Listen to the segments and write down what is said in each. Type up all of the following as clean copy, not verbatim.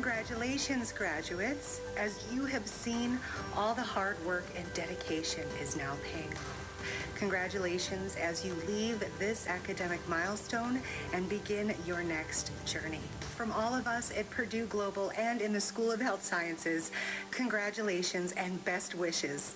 Congratulations, graduates. As you have seen, all the hard work and dedication is now paying off. Congratulations as you leave this academic milestone and begin your next journey. From all of us at Purdue Global and in the School of Health Sciences, congratulations and best wishes.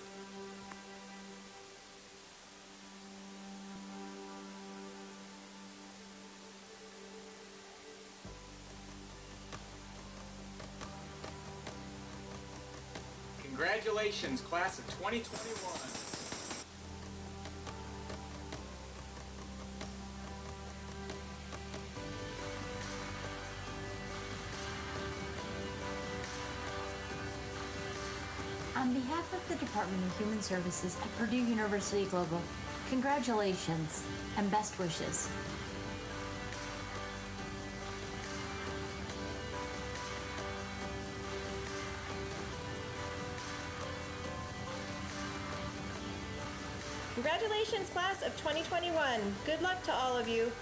Congratulations, class of 2021. On behalf of the Department of Human Services at Purdue University Global, congratulations and best wishes. Congratulations, class of 2021. Good luck to all of you.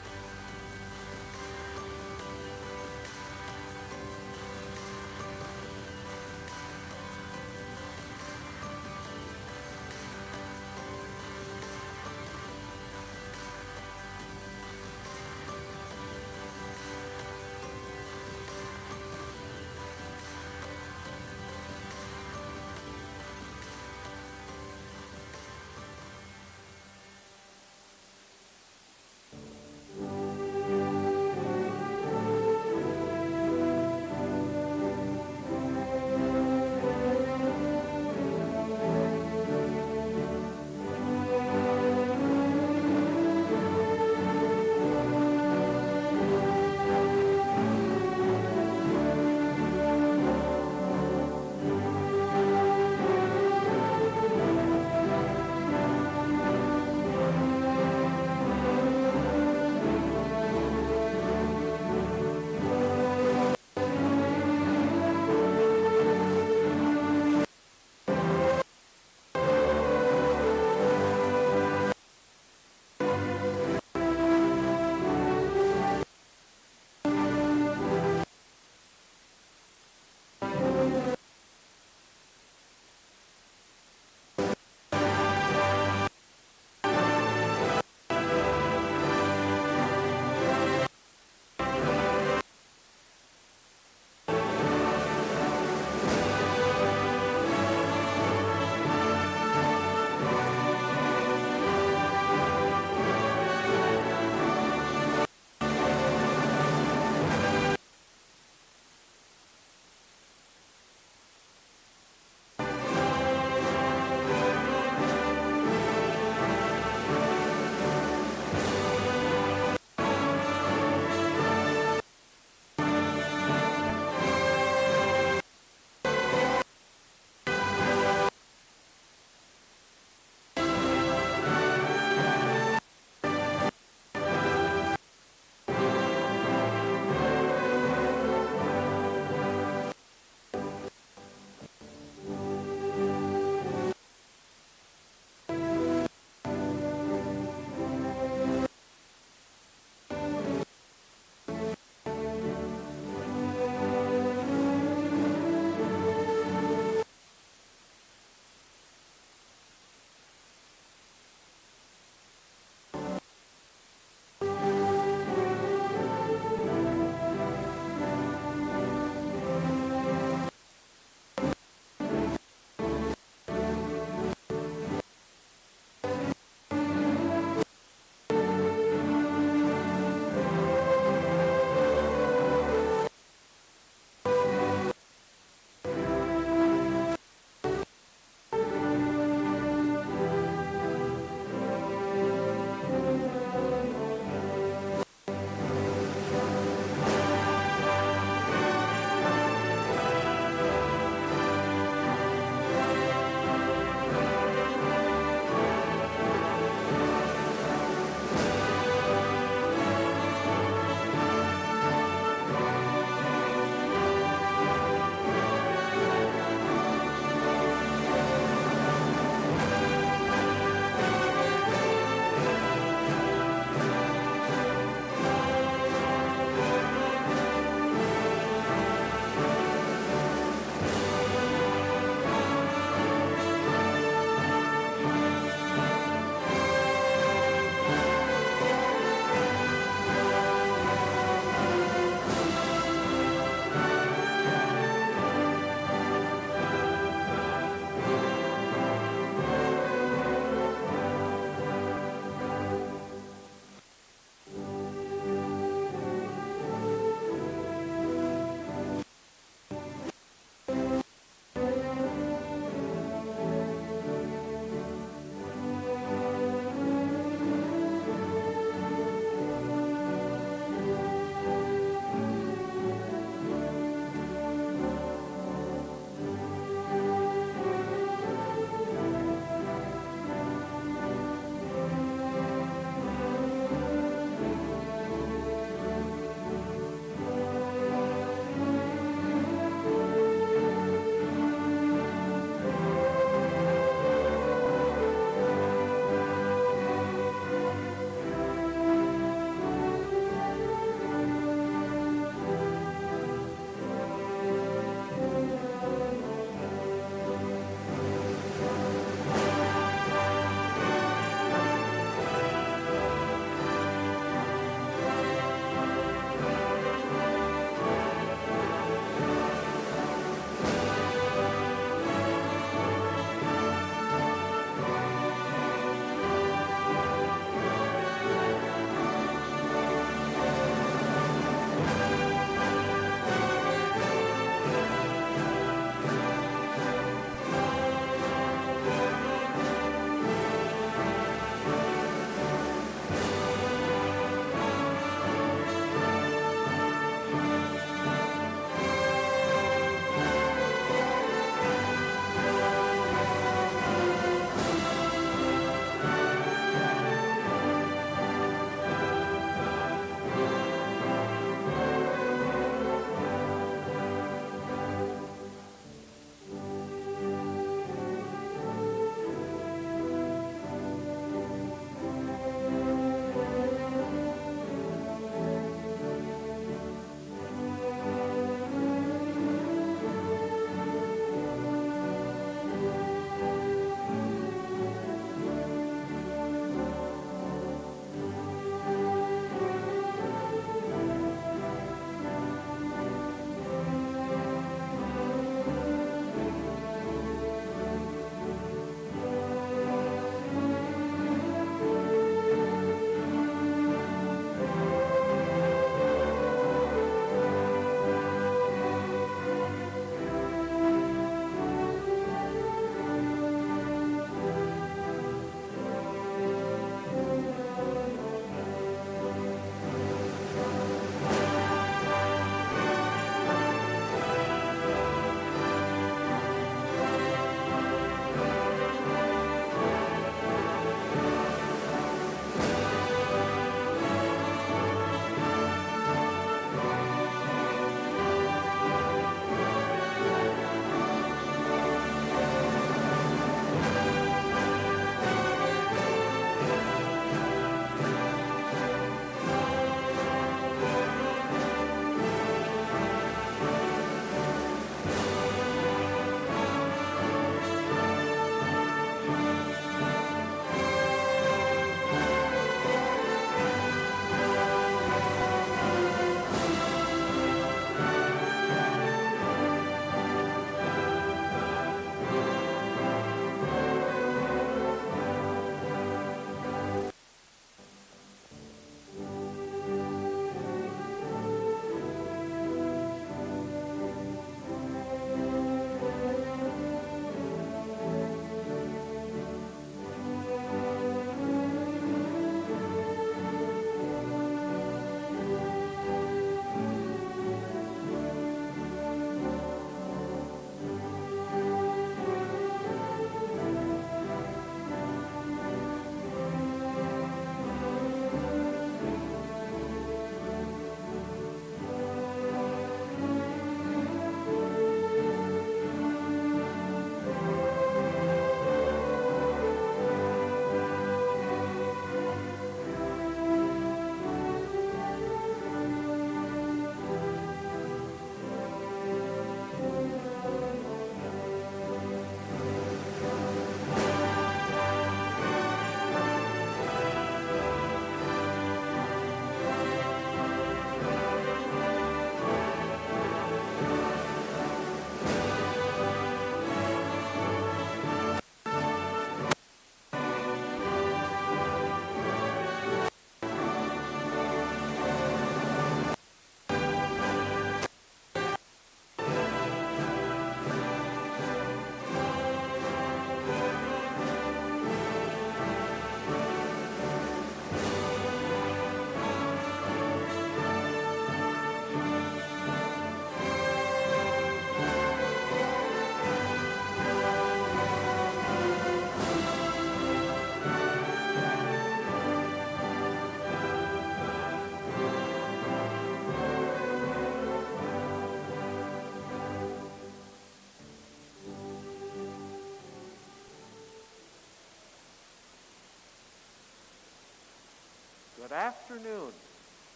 afternoon.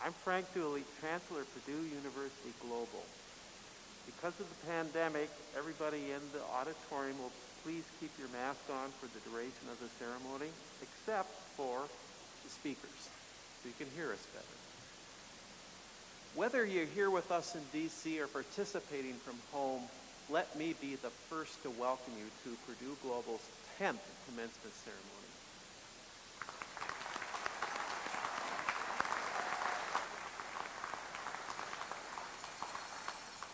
I'm Frank Dooley, Chancellor of Purdue University Global. Because of the pandemic, everybody in the auditorium will please keep your mask on for the duration of the ceremony, except for the speakers, so you can hear us better. Whether you're here with us in DC or participating from home, let me be the first to welcome you to Purdue Global's 10th commencement ceremony.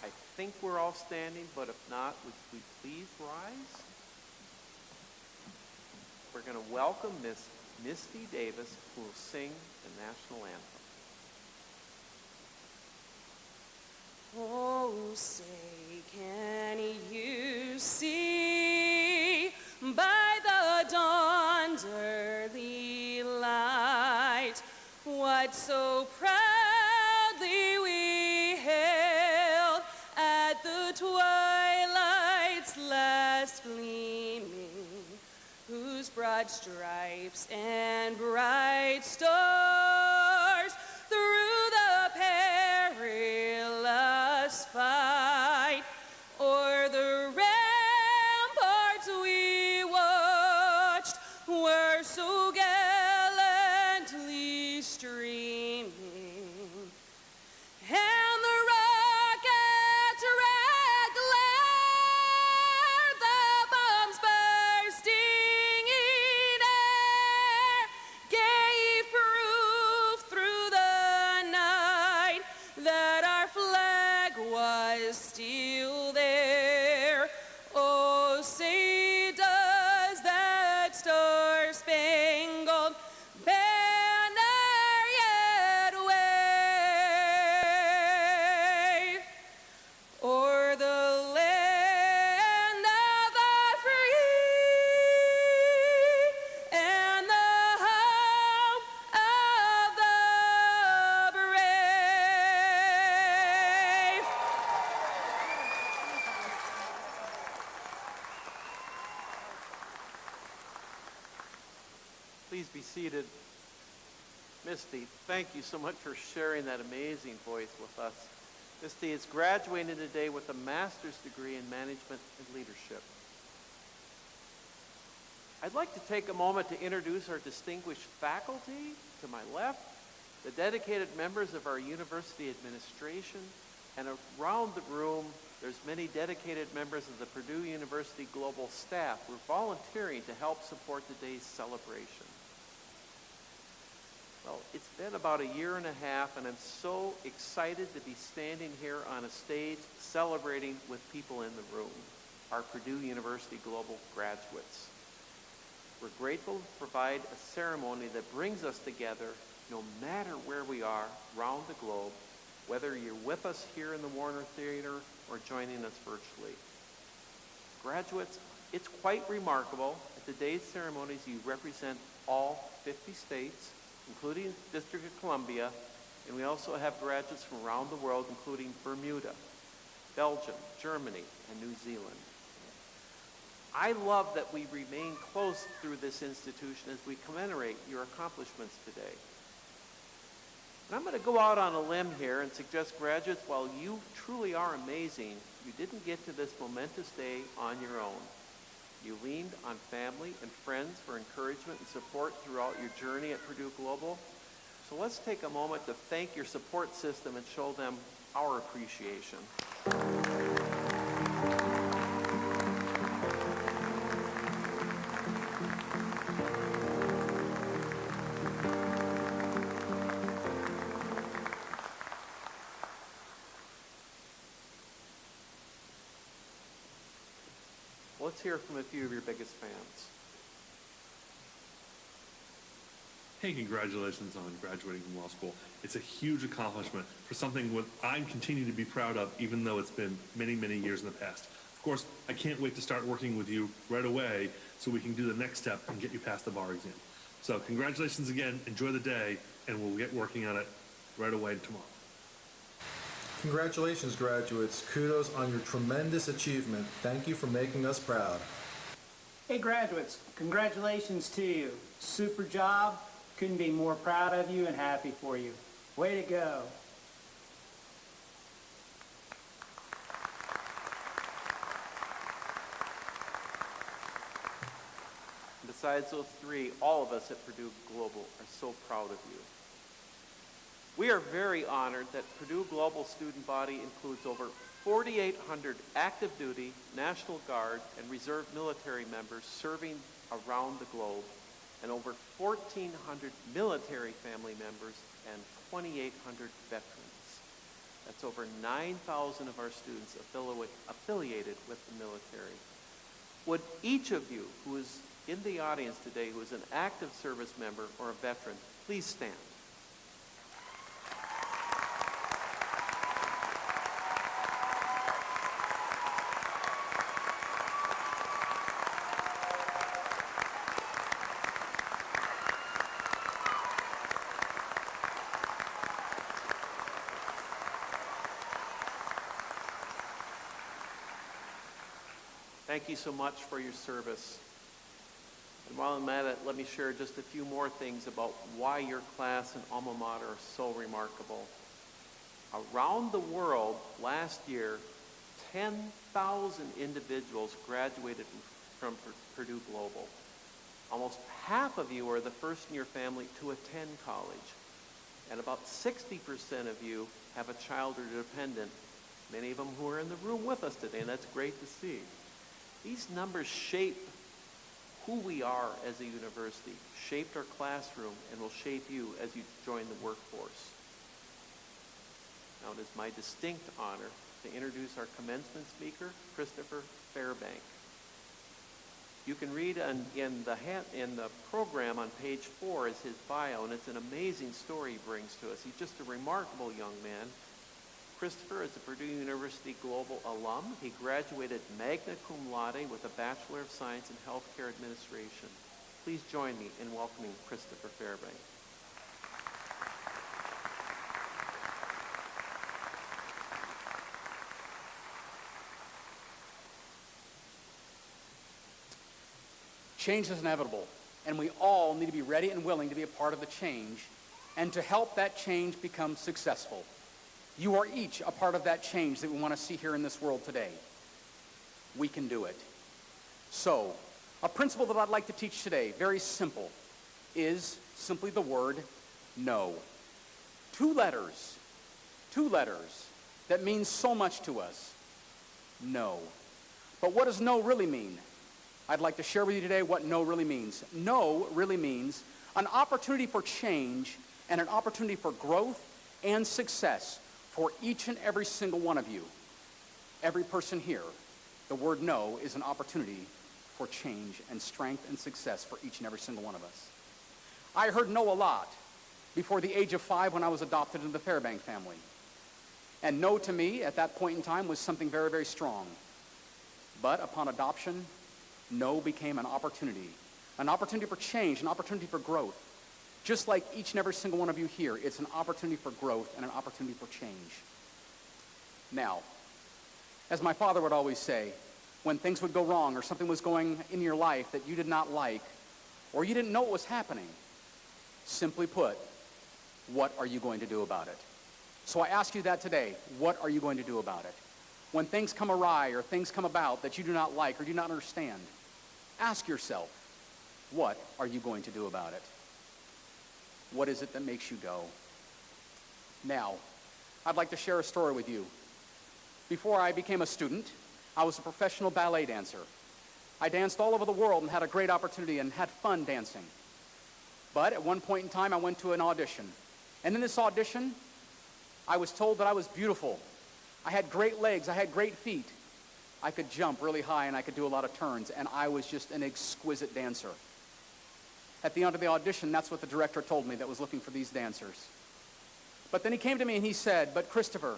I think we're all standing, but if not, would we please rise? We're going to welcome Miss Misty Davis, who will sing the national anthem. Oh, say, can you see by the dawn's early light what so proudly we hailed at the twilight's last gleaming, whose broad stripes and bright stars through the perilous fight o'er the ramparts we watched were so gallantly streaming, and the rockets red glare, the bombs bursting in air gave proof through the night that our flag was still there. Oh, say does that star-spangled banner yet wave o'er the land of the free and the home of the brave? Please be seated. Misty, thank you so much for sharing that amazing voice with us. Misty is graduating today with a master's degree in management and leadership. I'd like to take a moment to introduce our distinguished faculty. To my left, the dedicated members of our university administration, and around the room, there's many dedicated members of the Purdue University Global staff who are volunteering to help support today's celebration. Well, it's been about a year and a half, and I'm so excited to be standing here on a stage celebrating with people in the room, our Purdue University Global graduates. We're grateful to provide a ceremony that brings us together no matter where we are around the globe, whether you're with us here in the Warner Theater or joining us virtually. Graduates, it's quite remarkable. At today's ceremonies, you represent all 50 states, including the District of Columbia, and we also have graduates from around the world, including Bermuda, Belgium, Germany, and New Zealand. I love that we remain close through this institution as we commemorate your accomplishments today. And I'm going to go out on a limb here and suggest, graduates, while you truly are amazing, you didn't get to this momentous day on your own. You leaned on family and friends for encouragement and support throughout your journey at Purdue Global. So let's take a moment to thank your support system and show them our appreciation. Let's hear from a few of your biggest fans. Hey, congratulations on graduating from law school. It's a huge accomplishment for something what I continue to be proud of, even though it's been many, many years in the past. Of course, I can't wait to start working with you right away so we can do the next step and get you past the bar exam. So congratulations again, enjoy the day, and we'll get working on it right away tomorrow. Congratulations, graduates. Kudos on your tremendous achievement. Thank you for making us proud. Hey, graduates, congratulations to you. Super job. Couldn't be more proud of you and happy for you. Way to go. Besides those three, all of us at Purdue Global are so proud of you. We are very honored that Purdue Global student body includes over 4,800 active duty, National Guard, and Reserve military members serving around the globe, and over 1,400 military family members and 2,800 veterans. That's over 9,000 of our students affiliated with the military. Would each of you who is in the audience today who is an active service member or a veteran, please stand. Thank you so much for your service. And while I'm at it, let me share just a few more things about why your class and alma mater are so remarkable. Around the world last year, 10,000 individuals graduated from Purdue Global. Almost half of you are the first in your family to attend college. And about 60% of you have a child or dependent, many of them who are in the room with us today, and that's great to see. These numbers shape who we are as a university, shaped our classroom, and will shape you as you join the workforce. Now it is my distinct honor to introduce our commencement speaker, Christopher Fairbank. You can read in the program on page 4 is his bio, and it's an amazing story he brings to us. He's just a remarkable young man. Christopher is a Purdue University Global alum. He graduated magna cum laude with a Bachelor of Science in Healthcare Administration. Please join me in welcoming Christopher Fairbank. Change is inevitable, and we all need to be ready and willing to be a part of the change and to help that change become successful. You are each a part of that change that we want to see here in this world today. We can do it. So, a principle that I'd like to teach today, very simple, is simply the word no. Two letters that mean so much to us. No. But what does no really mean? I'd like to share with you today what no really means. No really means an opportunity for change and an opportunity for growth and success for each and every single one of you. Every person here, the word no is an opportunity for change and strength and success for each and every single one of us. I heard no a lot before the age of 5 when I was adopted into the Fairbank family. And no to me at that point in time was something very, very strong. But upon adoption, no became an opportunity for change, an opportunity for growth. Just like each and every single one of you here, it's an opportunity for growth and an opportunity for change. Now, as my father would always say, when things would go wrong or something was going in your life that you did not like or you didn't know what was happening, simply put, what are you going to do about it? So I ask you that today. What are you going to do about it? When things come awry or things come about that you do not like or do not understand, ask yourself, what are you going to do about it? What is it that makes you go? Now, I'd like to share a story with you. Before I became a student, I was a professional ballet dancer. I danced all over the world and had a great opportunity and had fun dancing. But at one point in time, I went to an audition. And in this audition, I was told that I was beautiful. I had great legs, I had great feet. I could jump really high and I could do a lot of turns, and I was just an exquisite dancer. At the end of the audition, that's what the director told me that was looking for these dancers. But then he came to me and he said, but Christopher,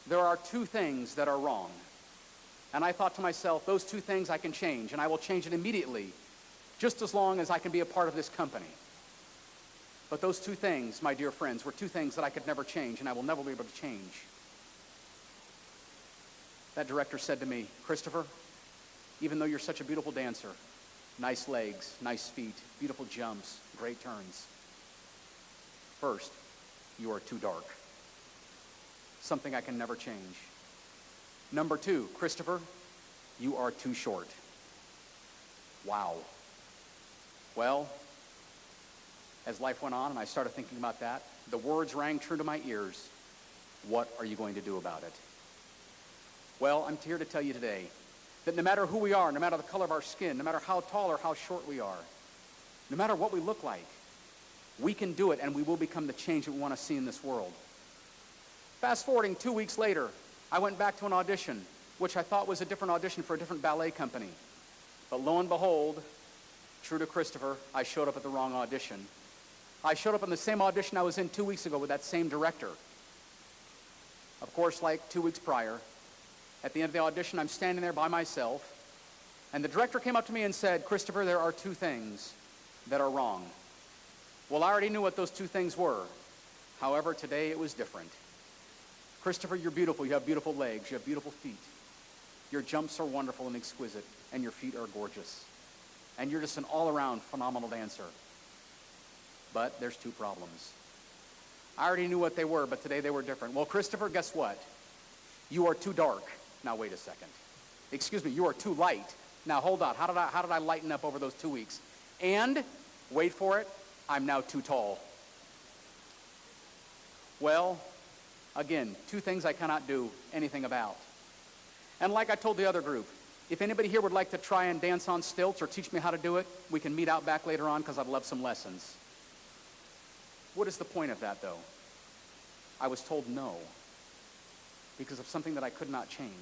there are 2 things that are wrong. And I thought to myself, those 2 things I can change, and I will change it immediately, just as long as I can be a part of this company. But those 2 things, my dear friends, were 2 things that I could never change, and I will never be able to change. That director said to me, Christopher, even though you're such a beautiful dancer, nice legs, nice feet, beautiful jumps, great turns, First, you are too dark. Something I can never change. Number two, Christopher, you are too short. Wow. Well, as life went on and I started thinking about that, the words rang true to my ears. What are you going to do about it? Well, I'm here to tell you today that no matter who we are, no matter the color of our skin, no matter how tall or how short we are, no matter what we look like, we can do it and we will become the change that we want to see in this world. Fast forwarding 2 weeks later, I went back to an audition, which I thought was a different audition for a different ballet company. But lo and behold, true to Christopher, I showed up at the wrong audition. I showed up in the same audition I was in 2 weeks ago with that same director. Of course, like 2 weeks prior, at the end of the audition, I'm standing there by myself, and the director came up to me and said, Christopher, there are two things that are wrong. Well, I already knew what those two things were. However, today it was different. Christopher, you're beautiful. You have beautiful legs. You have beautiful feet. Your jumps are wonderful and exquisite, and your feet are gorgeous. And you're just an all-around phenomenal dancer. But there's two problems. I already knew what they were, but today they were different. Well, Christopher, guess what? You are too dark. Now, wait a second. Excuse me, you are too light. Now, hold on. How did I lighten up over those 2 weeks? And, wait for it, I'm now too tall. Well, again, two things I cannot do anything about. And like I told the other group, if anybody here would like to try and dance on stilts or teach me how to do it, we can meet out back later on because I'd love some lessons. What is the point of that, though? I was told no because of something that I could not change.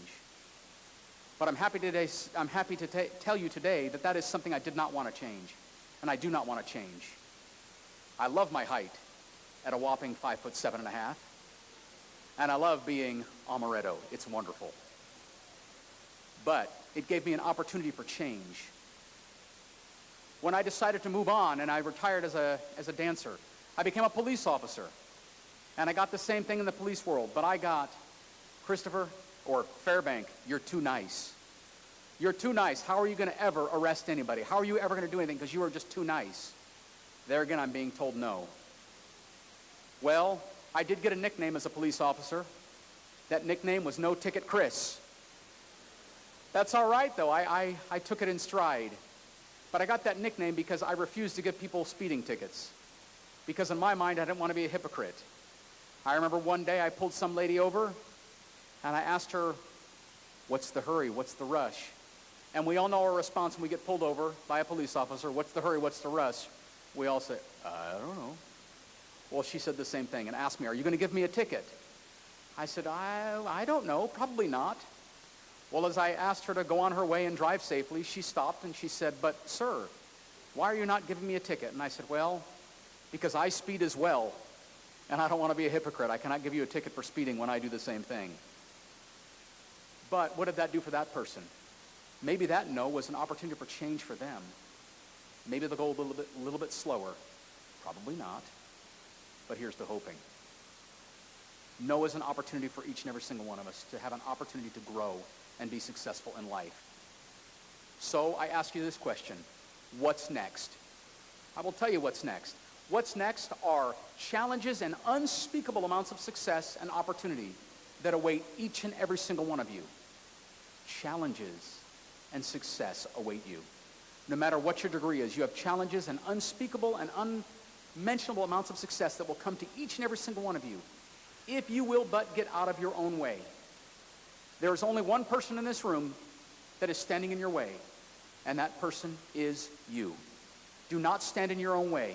But I'm happy to tell you today that that is something I did not want to change, and I do not want to change. I love my height at a whopping 5'7.5", and I love being amaretto. It's wonderful. But it gave me an opportunity for change. When I decided to move on and I retired as a dancer, I became a police officer. And I got the same thing in the police world, but I got, Christopher, or Fairbank, you're too nice. You're too nice. How are you going to ever arrest anybody? How are you ever going to do anything? Because you are just too nice. There again, I'm being told no. Well, I did get a nickname as a police officer. That nickname was No Ticket Chris. That's all right, though. I took it in stride. But I got that nickname because I refused to give people speeding tickets. Because in my mind, I didn't want to be a hypocrite. I remember one day I pulled some lady over, and I asked her, what's the hurry? What's the rush? And we all know our response when we get pulled over by a police officer. What's the hurry? What's the rush? We all say, I don't know. Well, she said the same thing and asked me, are you going to give me a ticket? I said, I don't know. Probably not. Well, as I asked her to go on her way and drive safely, she stopped and she said, but sir, why are you not giving me a ticket? And I said, well, because I speed as well, and I don't want to be a hypocrite. I cannot give you a ticket for speeding when I do the same thing. But what did that do for that person? Maybe that no was an opportunity for change for them. Maybe they'll go a little bit slower. Probably not. But here's the hoping. No is an opportunity for each and every single one of us to have an opportunity to grow and be successful in life. So I ask you this question. What's next? I will tell you what's next. What's next are challenges and unspeakable amounts of success and opportunity that await each and every single one of you. Challenges and success await you. No matter what your degree is, you have challenges and unspeakable and unmentionable amounts of success that will come to each and every single one of you if you will but get out of your own way. There is only one person in this room that is standing in your way, and that person is you. Do not stand in your own way.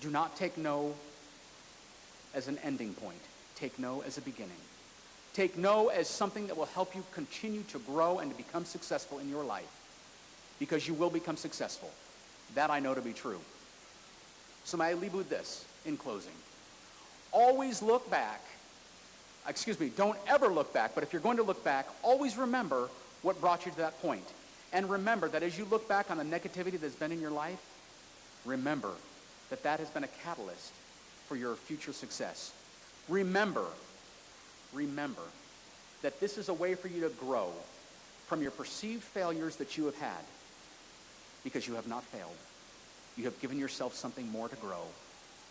Do not take no as an ending point. Take no as a beginning. Take no as something that will help you continue to grow and to become successful in your life, because you will become successful. That I know to be true. So may I leave you with this in closing. Always look back. Don't ever look back, but if you're going to look back, always remember what brought you to that point. And remember that as you look back on the negativity that's been in your life, remember that that has been a catalyst for your future success. Remember that this is a way for you to grow from your perceived failures that you have had, because you have not failed. You have given yourself something more to grow.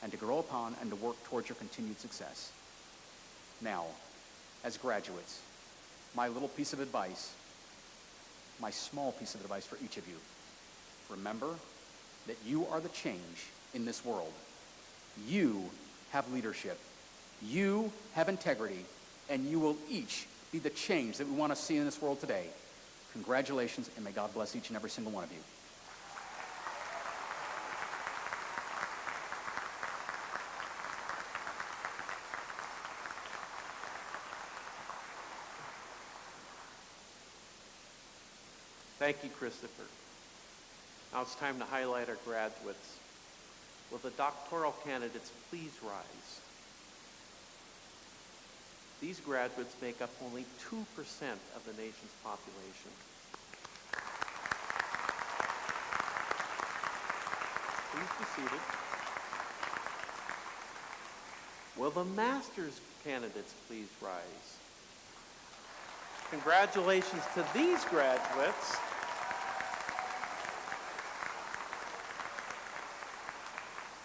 and to grow upon and to work towards your continued success. Now, as graduates, my little piece of advice, my small piece of advice for each of you, remember that you are the change in this world. You have leadership. You have integrity, and you will each be the change that we want to see in this world today. Congratulations, and may God bless each and every single one of you. Thank you, Christopher. Now it's time to highlight our graduates. Will the doctoral candidates please rise? These graduates make up only 2% of the nation's population. Please be seated. Will the master's candidates please rise? Congratulations to these graduates.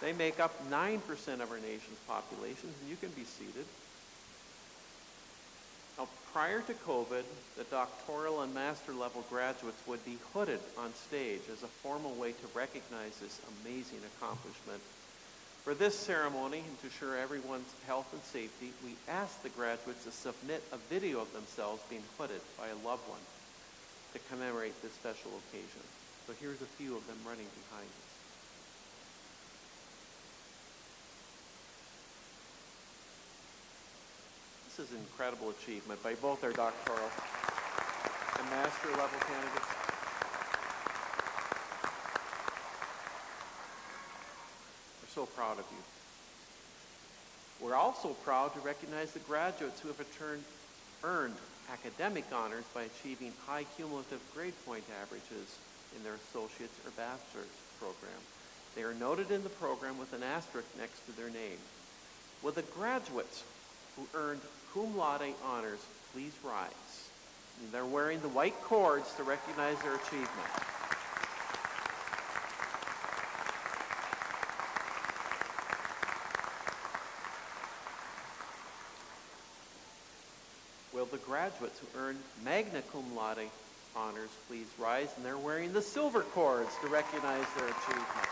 They make up 9% of our nation's population, and you can be seated. Now, prior to COVID, the doctoral and master level graduates would be hooded on stage as a formal way to recognize this amazing accomplishment. For this ceremony, and to ensure everyone's health and safety, we asked the graduates to submit a video of themselves being hooded by a loved one to commemorate this special occasion. So here's a few of them running behind us. This is an incredible achievement by both our doctoral and master level candidates. We're so proud of you. We're also proud to recognize the graduates who have earned academic honors by achieving high cumulative grade point averages in their associate's or bachelor's program. They are noted in the program with an asterisk next to their name. Will the graduates who earned cum laude honors please rise? And they're wearing the white cords to recognize their achievement. Will the graduates who earned magna cum laude honors please rise? And they're wearing the silver cords to recognize their achievement.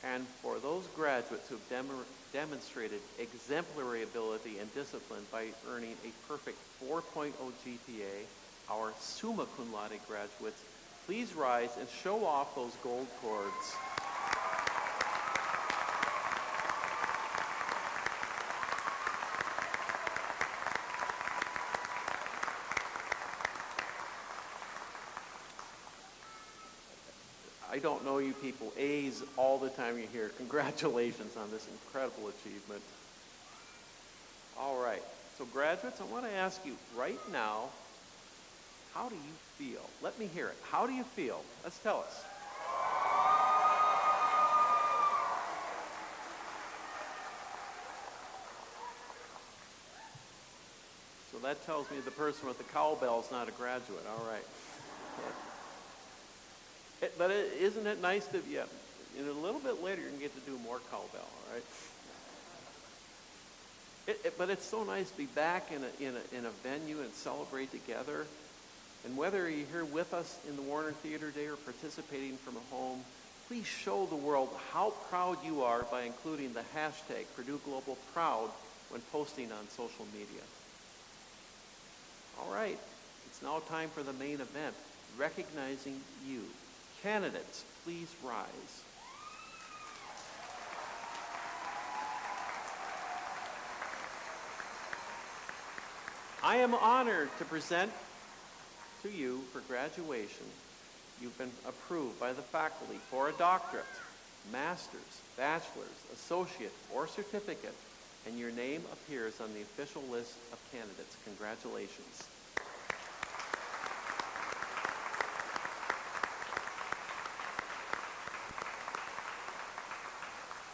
And for those graduates who have demonstrated exemplary ability and discipline by earning a perfect 4.0 GPA, our summa cum laude graduates, please rise and show off those gold cords. I don't know you people. A's all the time you hear. Congratulations on this incredible achievement. All right. So graduates, I want to ask you right now, how do you feel? Let me hear it. How do you feel? Let's tell us. So that tells me the person with the cowbell is not a graduate. All right. Isn't it nice to, a little bit later you can get to do more cowbell, all right? But it's so nice to be back in a venue and celebrate together. And whether you're here with us in the Warner Theater today or participating from a home, please show the world how proud you are by including the hashtag Purdue Global Proud when posting on social media. All right, it's now time for the main event, recognizing you. Candidates, please rise. I am honored to present to you for graduation. You've been approved by the faculty for a doctorate, master's, bachelor's, associate, or certificate, and your name appears on the official list of candidates. Congratulations.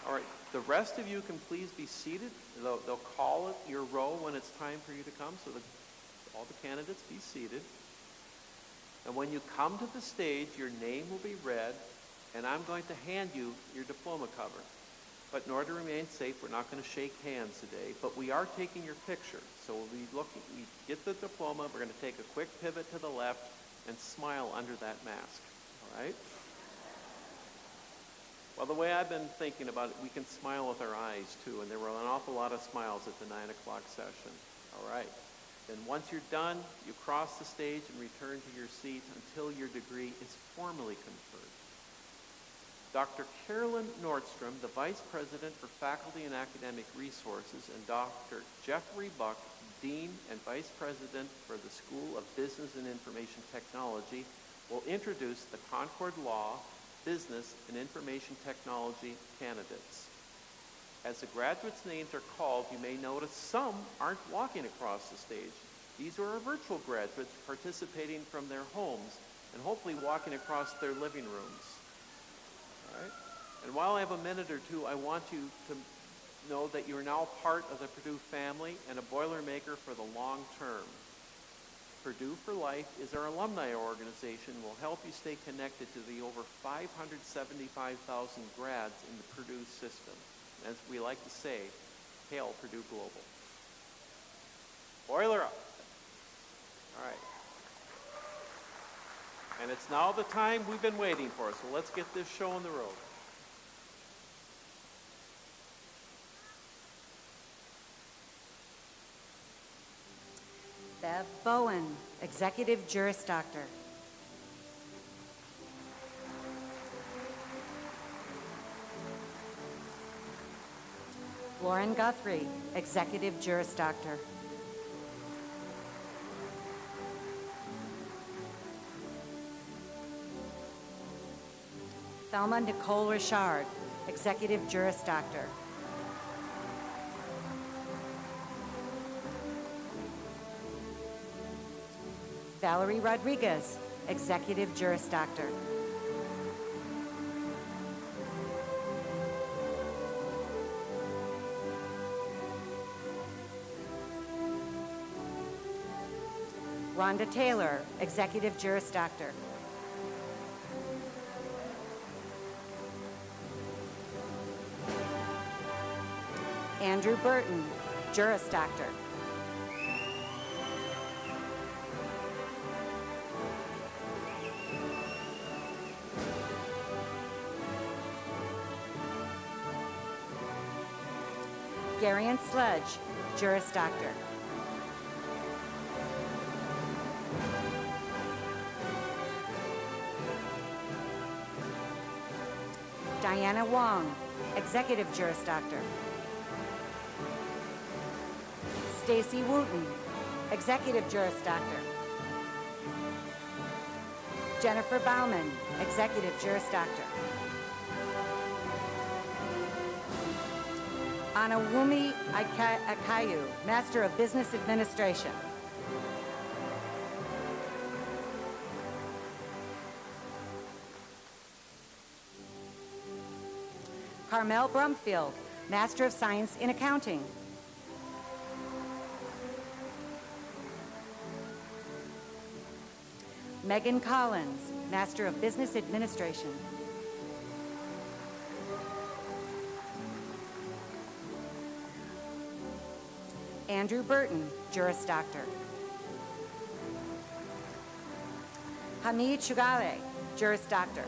All right, the rest of you can please be seated. They'll call it your row when it's time for you to come, so the All the candidates be seated. And when you come to the stage, your name will be read, and I'm going to hand you your diploma cover. But in order to remain safe, we're not going to shake hands today, but we are taking your picture. So we'll be looking, we get the diploma, we're going to take a quick pivot to the left and smile under that mask, all right? Well, the way I've been thinking about it, we can smile with our eyes too, and there were an awful lot of smiles at the 9 o'clock session, all right? Then once you're done, you cross the stage and return to your seat until your degree is formally conferred. Dr. Carolyn Nordstrom, the Vice President for Faculty and Academic Resources, and Dr. Jeffrey Buck, Dean and Vice President for the School of Business and Information Technology, will introduce the Concord Law, Business, and Information Technology candidates. As the graduates' names are called, you may notice some aren't walking across the stage. These are our virtual graduates participating from their homes and hopefully walking across their living rooms. All right? And while I have a minute or two, I want you to know that you are now part of the Purdue family and a Boilermaker for the long term. Purdue for Life is our alumni organization and will help you stay connected to the over 575,000 grads in the Purdue system. As we like to say, hail Purdue Global. Boiler up. All right. And it's now the time we've been waiting for, so let's get this show on the road. Bev Bowen, Executive Juris Doctor. Lauren Guthrie, Executive Juris Doctor. Thelma Nicole Richard, Executive Juris Doctor. Valerie Rodriguez, Executive Juris Doctor. Rhonda Taylor, Executive Juris Doctor. Andrew Burton, Juris Doctor. Garion Sledge, Juris Doctor. Diana Wong, Executive Juris Doctor. Stacy Wooten, Executive Juris Doctor. Jennifer Bauman, Executive Juris Doctor. Anawumi Akayu, Master of Business Administration. Carmel Brumfield, Master of Science in Accounting. Megan Collins, Master of Business Administration. Andrew Burton, Juris Doctor. Hamid Shugale, Juris Doctor.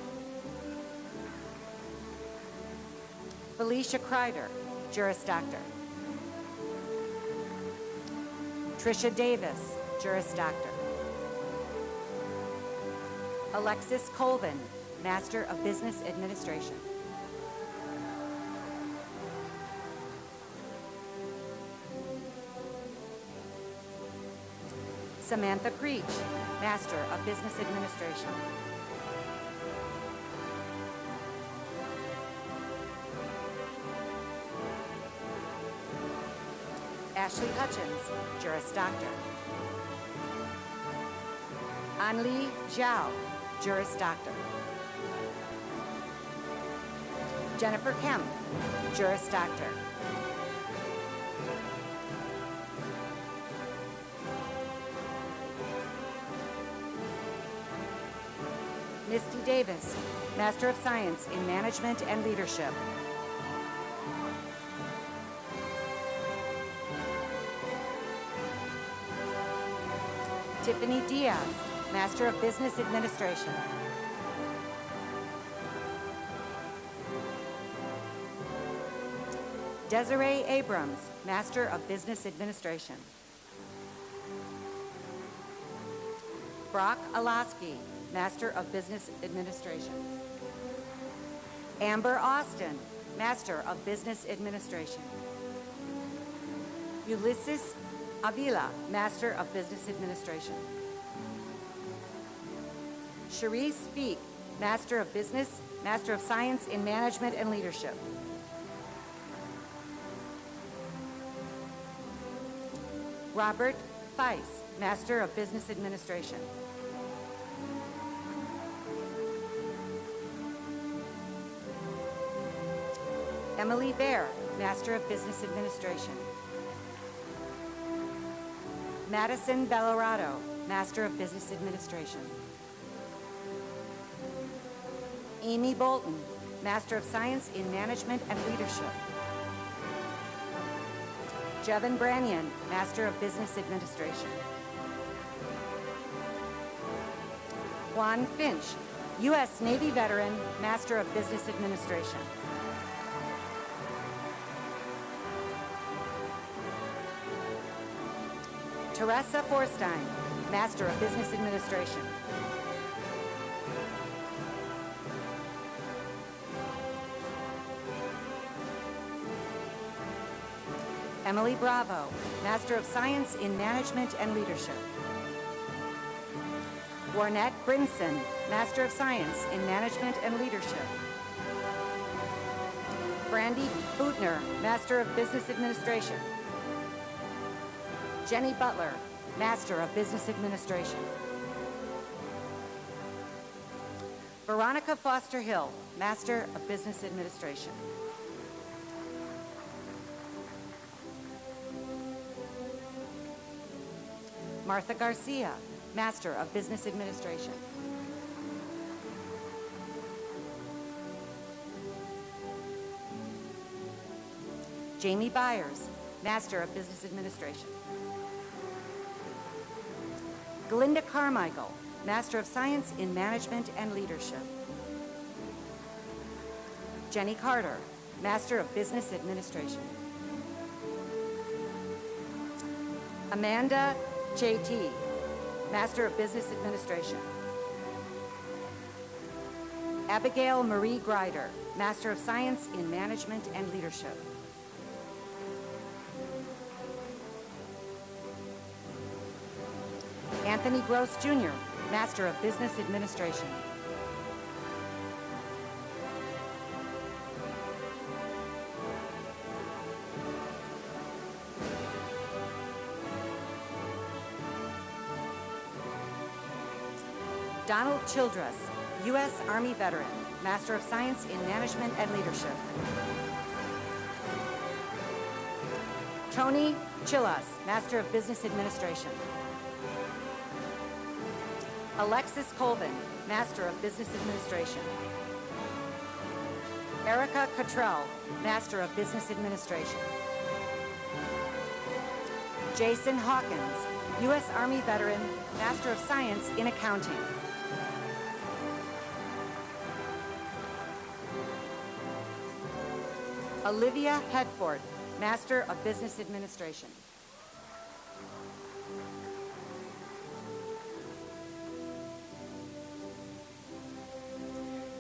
Felicia Kreider, Juris Doctor. Tricia Davis, Juris Doctor. Alexis Colvin, Master of Business Administration. Samantha Creech, Master of Business Administration. Ashley Hutchins, Juris Doctor. Anli Zhao, Juris Doctor. Jennifer Kemp, Juris Doctor. Misty Davis, Master of Science in Management and Leadership. Tiffany Diaz, Master of Business Administration. Desiree Abrams, Master of Business Administration. Brock Alaski, Master of Business Administration. Amber Austin, Master of Business Administration. Ulysses Avila, Master of Business Administration. Cherise Feek, Master of Business, Master of Science in Management and Leadership. Robert Feiss, Master of Business Administration. Emily Baer, Master of Business Administration. Madison Bellorado, Master of Business Administration. Amy Bolton, Master of Science in Management and Leadership. Jevin Branyan, Master of Business Administration. Juan Finch, U.S. Navy veteran, Master of Business Administration. Teresa Forstein, Master of Business Administration. Emily Bravo, Master of Science in Management and Leadership. Warnette Brinson, Master of Science in Management and Leadership. Brandy Bootner, Master of Business Administration. Jenny Butler, Master of Business Administration. Veronica Foster Hill, Master of Business Administration. Martha Garcia, Master of Business Administration. Jamie Byers, Master of Business Administration. Glinda Carmichael, Master of Science in Management and Leadership. Jenny Carter, Master of Business Administration. Amanda J.T., Master of Business Administration. Abigail Marie Greider, Master of Science in Management and Leadership. Anthony Gross Jr., Master of Business Administration. Donald Childress, U.S. Army veteran, Master of Science in Management and Leadership. Tony Chillas, Master of Business Administration. Alexis Colvin, Master of Business Administration. Erica Cottrell, Master of Business Administration. Jason Hawkins, U.S. Army veteran, Master of Science in Accounting. Olivia Hedford, Master of Business Administration.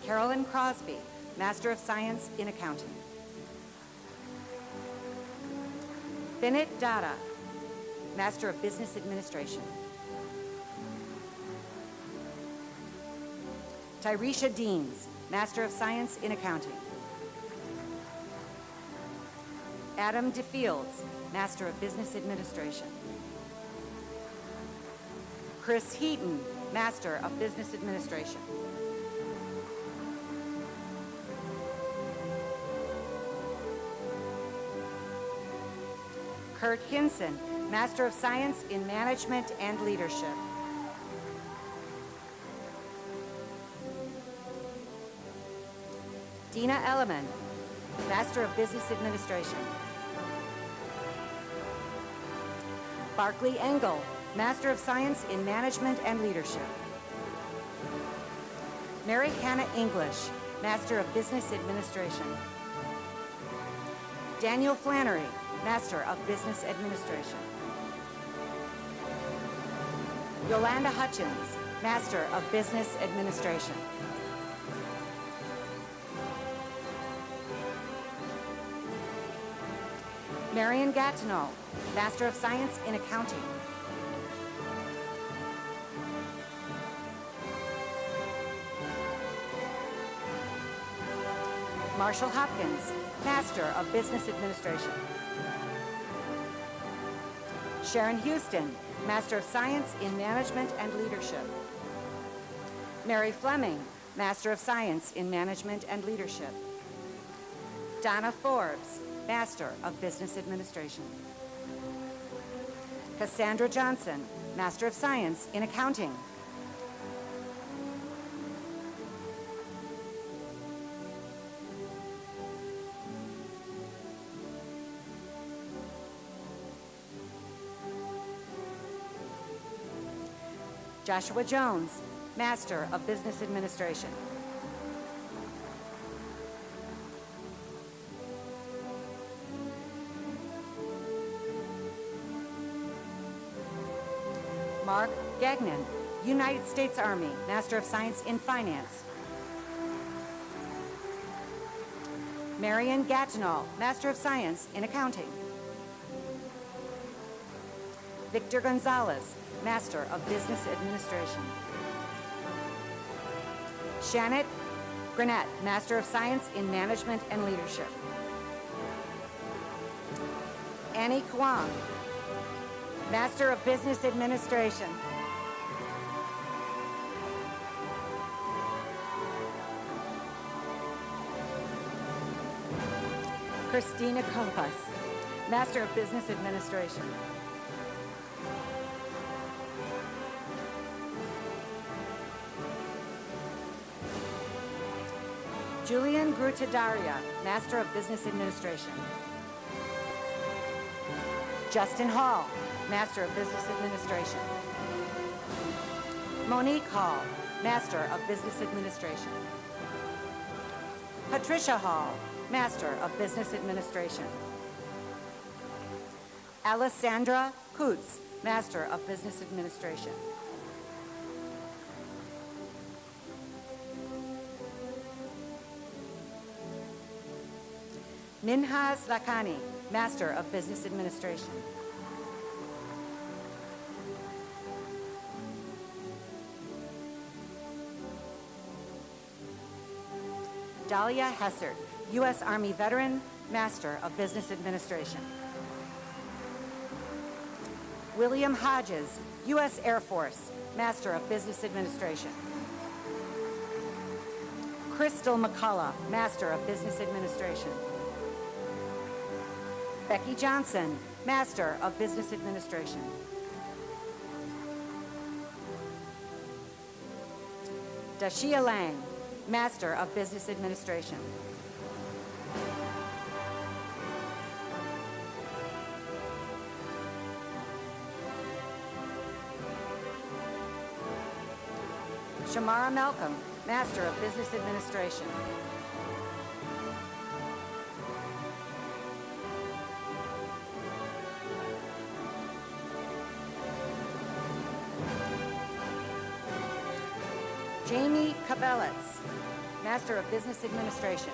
Carolyn Crosby, Master of Science in Accounting. Binit Dada, Master of Business Administration. Tyresha Deans, Master of Science in Accounting. Adam DeFields, Master of Business Administration. Chris Heaton, Master of Business Administration. Kurt Hinson, Master of Science in Management and Leadership. Dina Elliman, Master of Business Administration. Barclay Engel, Master of Science in Management and Leadership. Mary Hannah English, Master of Business Administration. Daniel Flannery, Master of Business Administration. Yolanda Hutchins, Master of Business Administration. Marion Gatineau, Master of Science in Accounting. Marshall Hopkins, Master of Business Administration. Sharon Houston, Master of Science in Management and Leadership. Mary Fleming, Master of Science in Management and Leadership. Donna Forbes, Master of Business Administration. Cassandra Johnson, Master of Science in Accounting. Joshua Jones, Master of Business Administration. Mark Gagnon, United States Army, Master of Science in Finance. Marion Gatineau, Master of Science in Accounting. Victor Gonzalez, Master of Business Administration. Shannon Granette, Master of Science in Management and Leadership. Annie Kwong, Master of Business Administration. Christina Copas, Master of Business Administration. Julian Grutadaria, Master of Business Administration. Justin Hall, Master of Business Administration. Monique Hall, Master of Business Administration. Patricia Hall, Master of Business Administration. Alessandra Kutz, Master of Business Administration. Minhas Lakhani, Master of Business Administration. Dahlia Hessert, U.S. Army veteran, Master of Business Administration. William Hodges, U.S. Air Force, Master of Business Administration. Crystal McCullough, Master of Business Administration. Becky Johnson, Master of Business Administration. Dashia Lang, Master of Business Administration. Shamara Malcolm, Master of Business Administration. Jamie Cabelitz, Master of Business Administration.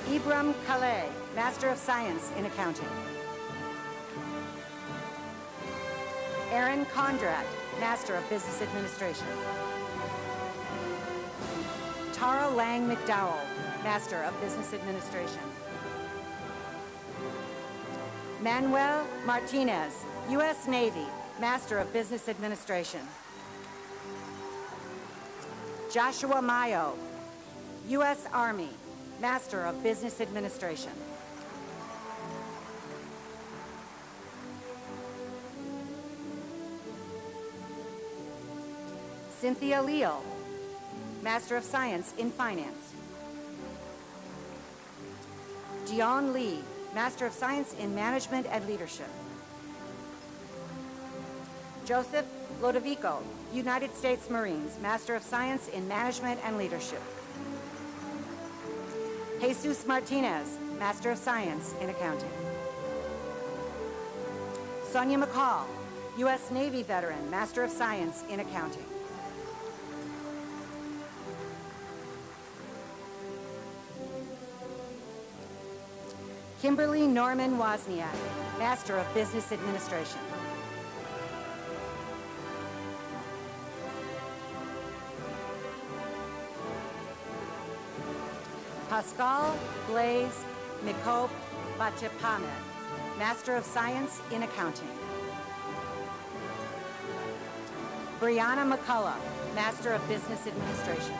Ibram Khaleh, Master of Science in Accounting. Aaron Condrat, Master of Business Administration. Tara Lang McDowell, Master of Business Administration. Manuel Martinez, U.S. Navy, Master of Business Administration. Joshua Mayo, U.S. Army, Master of Business Administration. Cynthia Leal, Master of Science in Finance. Dion Lee, Master of Science in Management and Leadership. Joseph Lodovico, United States Marines, Master of Science in Management and Leadership. Jesus Martinez, Master of Science in Accounting. Sonia McCall, U.S. Navy veteran, Master of Science in Accounting. Kimberly Norman Wozniak, Master of Business Administration. Pascal Blaise Mikop Batepamet, Master of Science in Accounting. Brianna McCullough, Master of Business Administration.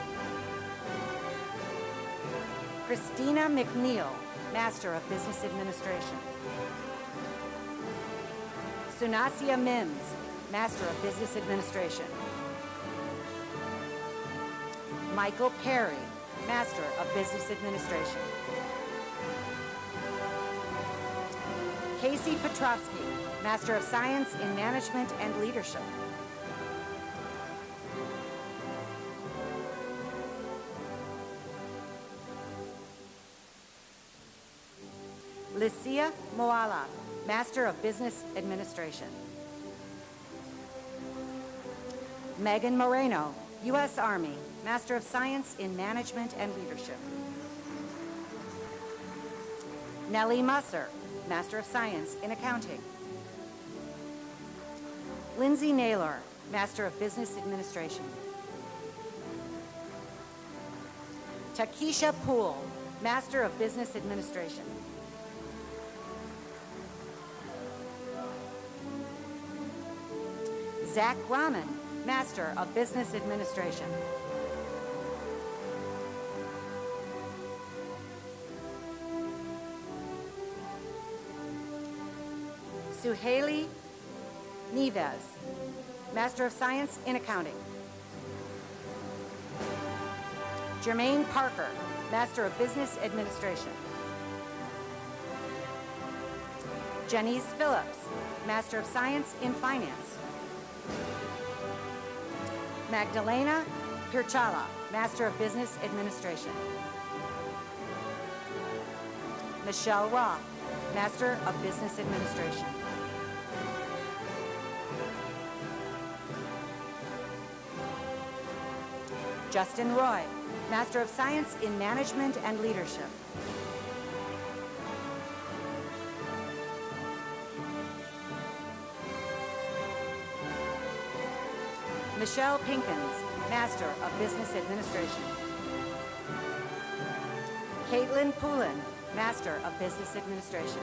Christina McNeil, Master of Business Administration. Sunasia Mims, Master of Business Administration. Michael Perry, Master of Business Administration. Casey Petrovsky, Master of Science in Management and Leadership. Licia Moala, Master of Business Administration. Megan Moreno, U.S. Army, Master of Science in Management and Leadership. Nellie Musser, Master of Science in Accounting. Lindsay Naylor, Master of Business Administration. Takesha Poole, Master of Business Administration. Zach Rahman, Master of Business Administration. Suhaili Neves, Master of Science in Accounting. Jermaine Parker, Master of Business Administration. Janice Phillips, Master of Science in Finance. Magdalena Pirchala, Master of Business Administration. Michelle Roth, Master of Business Administration. Justin Roy, Master of Science in Management and Leadership. Michelle Pinkins, Master of Business Administration. Caitlin Poulin, Master of Business Administration.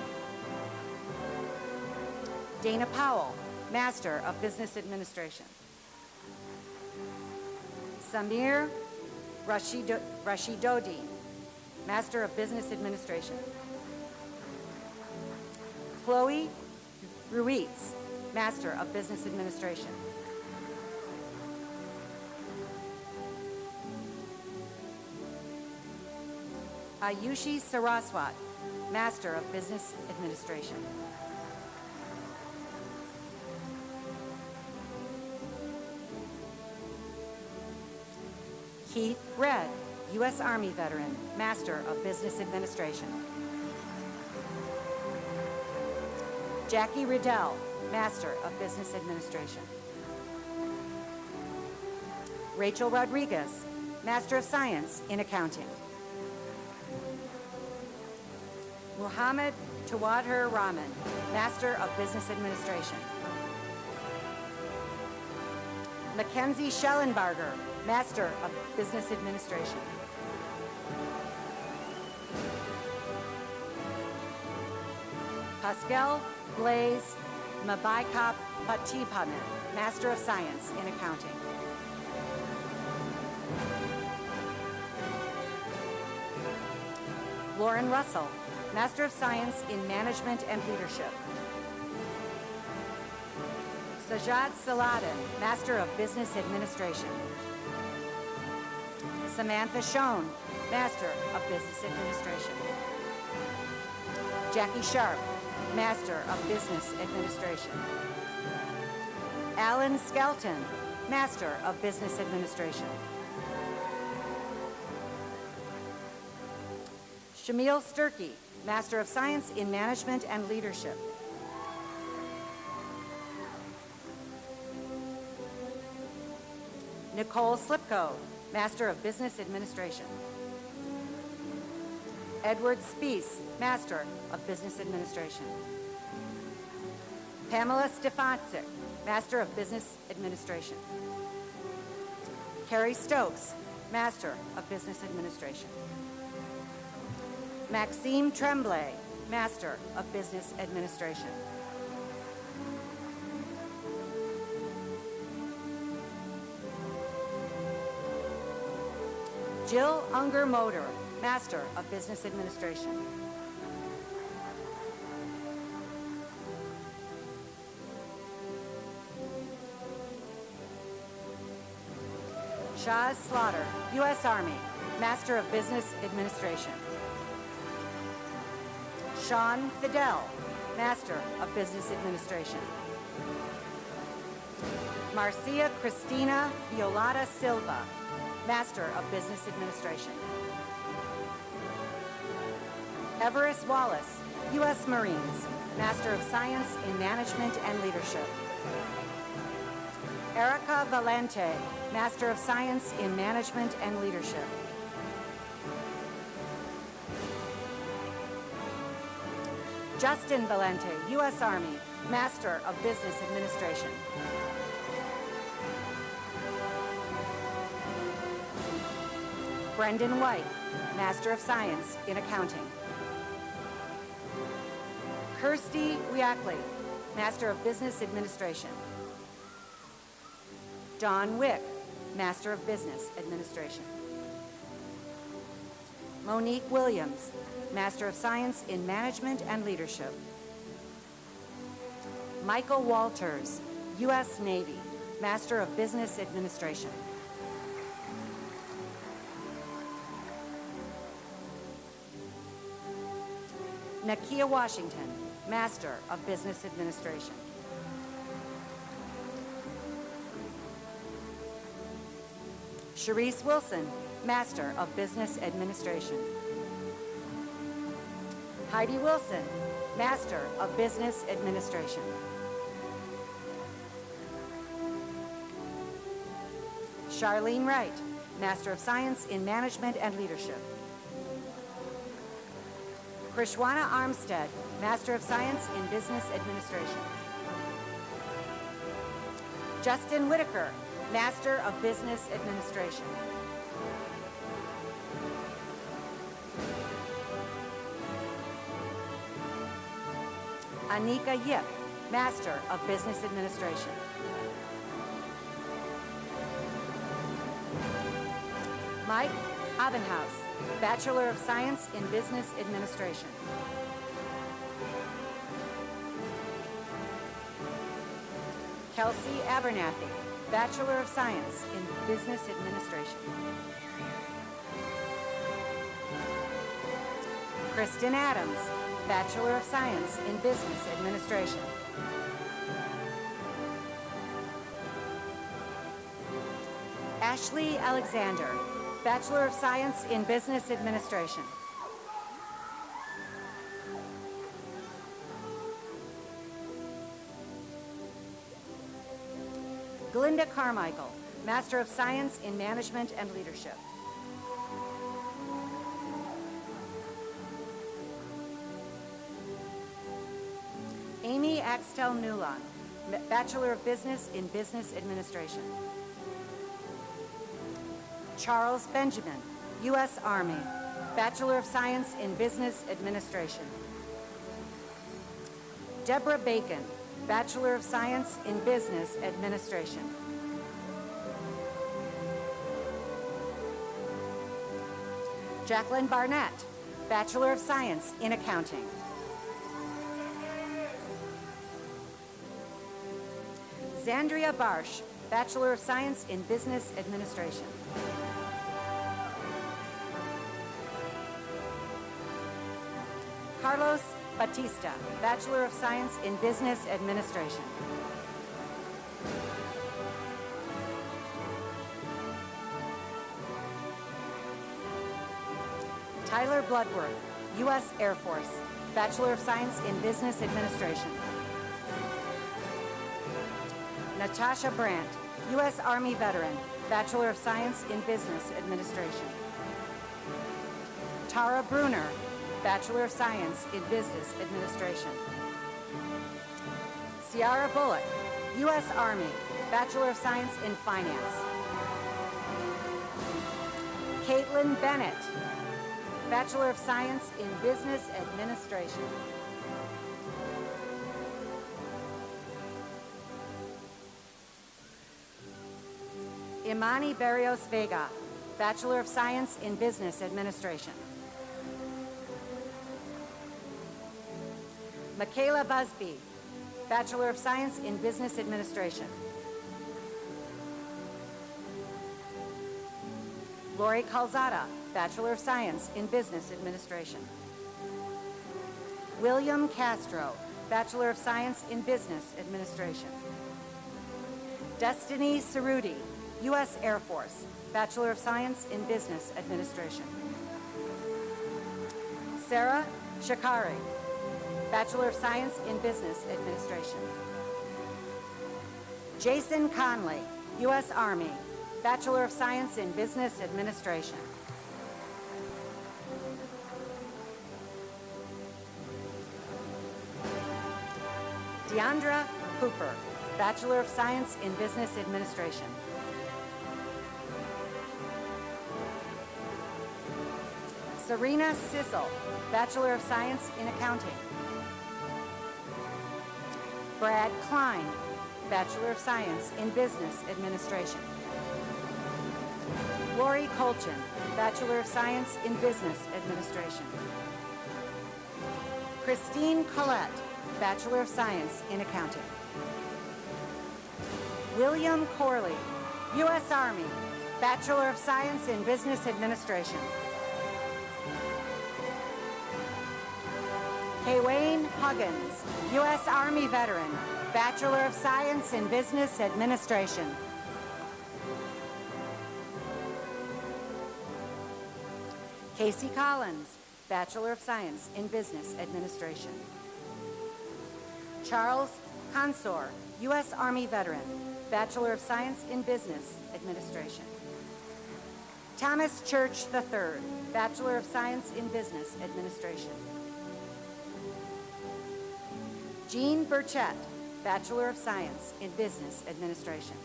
Dana Powell, Master of Business Administration. Samir Rashidodi, Master of Business Administration. Chloe Ruiz, Master of Business Administration. Ayushi Saraswat, Master of Business Administration. Keith Red, U.S. Army veteran, Master of Business Administration. Jackie Riddell, Master of Business Administration. Rachel Rodriguez, Master of Science in Accounting. Muhammad Tawadher Rahman, Master of Business Administration. Mackenzie Schellenbarger, Master of Business Administration. Pascal Blaise Mabaikap Patipaman, Master of Science in Accounting. Lauren Russell, Master of Science in Management and Leadership. Sajad Saladin, Master of Business Administration. Samantha Schoen, Master of Business Administration. Jackie Sharp, Master of Business Administration. Alan Skelton, Master of Business Administration. Shamil Sturkey, Master of Science in Management and Leadership. Nicole Slipko, Master of Business Administration. Edward Spees, Master of Business Administration. Pamela Stefancic, Master of Business Administration. Carrie Stokes, Master of Business Administration. Maxime Tremblay, Master of Business Administration. Jill Unger Motor, Master of Business Administration. Shaz Slaughter, U.S. Army, Master of Business Administration. Sean Fidel, Master of Business Administration. Marcia Cristina Violata Silva, Master of Business Administration. Everest Wallace, U.S. Marines, Master of Science in Management and Leadership. Erica Valente, Master of Science in Management and Leadership. Justin Valente, U.S. Army, Master of Business Administration. Brendan White, Master of Science in Accounting. Kirsty Wiakley, Master of Business Administration. Don Wick, Master of Business Administration. Monique Williams, Master of Science in Management and Leadership. Michael Walters, U.S. Navy, Master of Business Administration. Nakia Washington, Master of Business Administration. Sharice Wilson, Master of Business Administration. Heidi Wilson, Master of Business Administration. Charlene Wright, Master of Science in Management and Leadership. Krishwana Armstead, Master of Science in Business Administration. Justin Whitaker, Master of Business Administration. Anika Yip, Master of Business Administration. Mike Abenhaus, Bachelor of Science in Business Administration. Kelsey Abernathy, Bachelor of Science in Business Administration. Kristen Adams, Bachelor of Science in Business Administration. Ashley Alexander, Bachelor of Science in Business Administration. Glinda Carmichael, Master of Science in Management and Leadership. Amy Axtell Newlon, Bachelor of Business in Business Administration. Charles Benjamin, U.S. Army, Bachelor of Science in Business Administration. Deborah Bacon, Bachelor of Science in Business Administration. Jacqueline Barnett, Bachelor of Science in Accounting. Zandria Barsh, Bachelor of Science in Business Administration. Carlos Batista, Bachelor of Science in Business Administration. Tyler Bloodworth, U.S. Air Force, Bachelor of Science in Business Administration. Natasha Brandt, U.S. Army veteran, Bachelor of Science in Business Administration. Tara Bruner, Bachelor of Science in Business Administration. Ciara Bullock, U.S. Army, Bachelor of Science in Finance. Caitlin Bennett, Bachelor of Science in Business Administration. Imani Barrios Vega, Bachelor of Science in Business Administration. Michaela Busby, Bachelor of Science in Business Administration. Lori Calzada, Bachelor of Science in Business Administration. William Castro, Bachelor of Science in Business Administration. Destiny Cerruti, U.S. Air Force, Bachelor of Science in Business Administration. Sarah Shakari, Bachelor of Science in Business Administration. Jason Conley, U.S. Army, Bachelor of Science in Business Administration. Deandra Cooper, Bachelor of Science in Business Administration. Serena Sissel, Bachelor of Science in Accounting. Brad Klein, Bachelor of Science in Business Administration. Lori Colchin, Bachelor of Science in Business Administration. Christine Collette, Bachelor of Science in Accounting. William Corley, U.S. Army, Bachelor of Science in Business Administration. Kaywane Huggins, U.S. Army veteran, Bachelor of Science in Business Administration. Casey Collins, Bachelor of Science in Business Administration. Charles Consor, U.S. Army veteran, Bachelor of Science in Business Administration. Thomas Church III, Bachelor of Science in Business Administration. Jean Burchett, Bachelor of Science in Business Administration.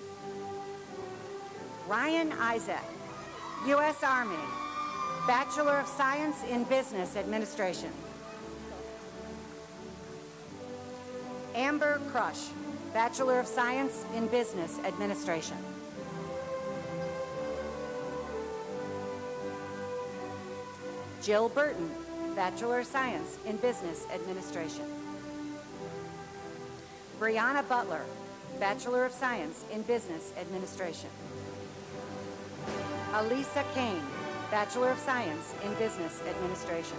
Ryan Isaac, U.S. Army, Bachelor of Science in Business Administration. Amber Crush, Bachelor of Science in Business Administration. Jill Burton, Bachelor of Science in Business Administration. Brianna Butler, Bachelor of Science in Business Administration. Alisa Kane, Bachelor of Science in Business Administration.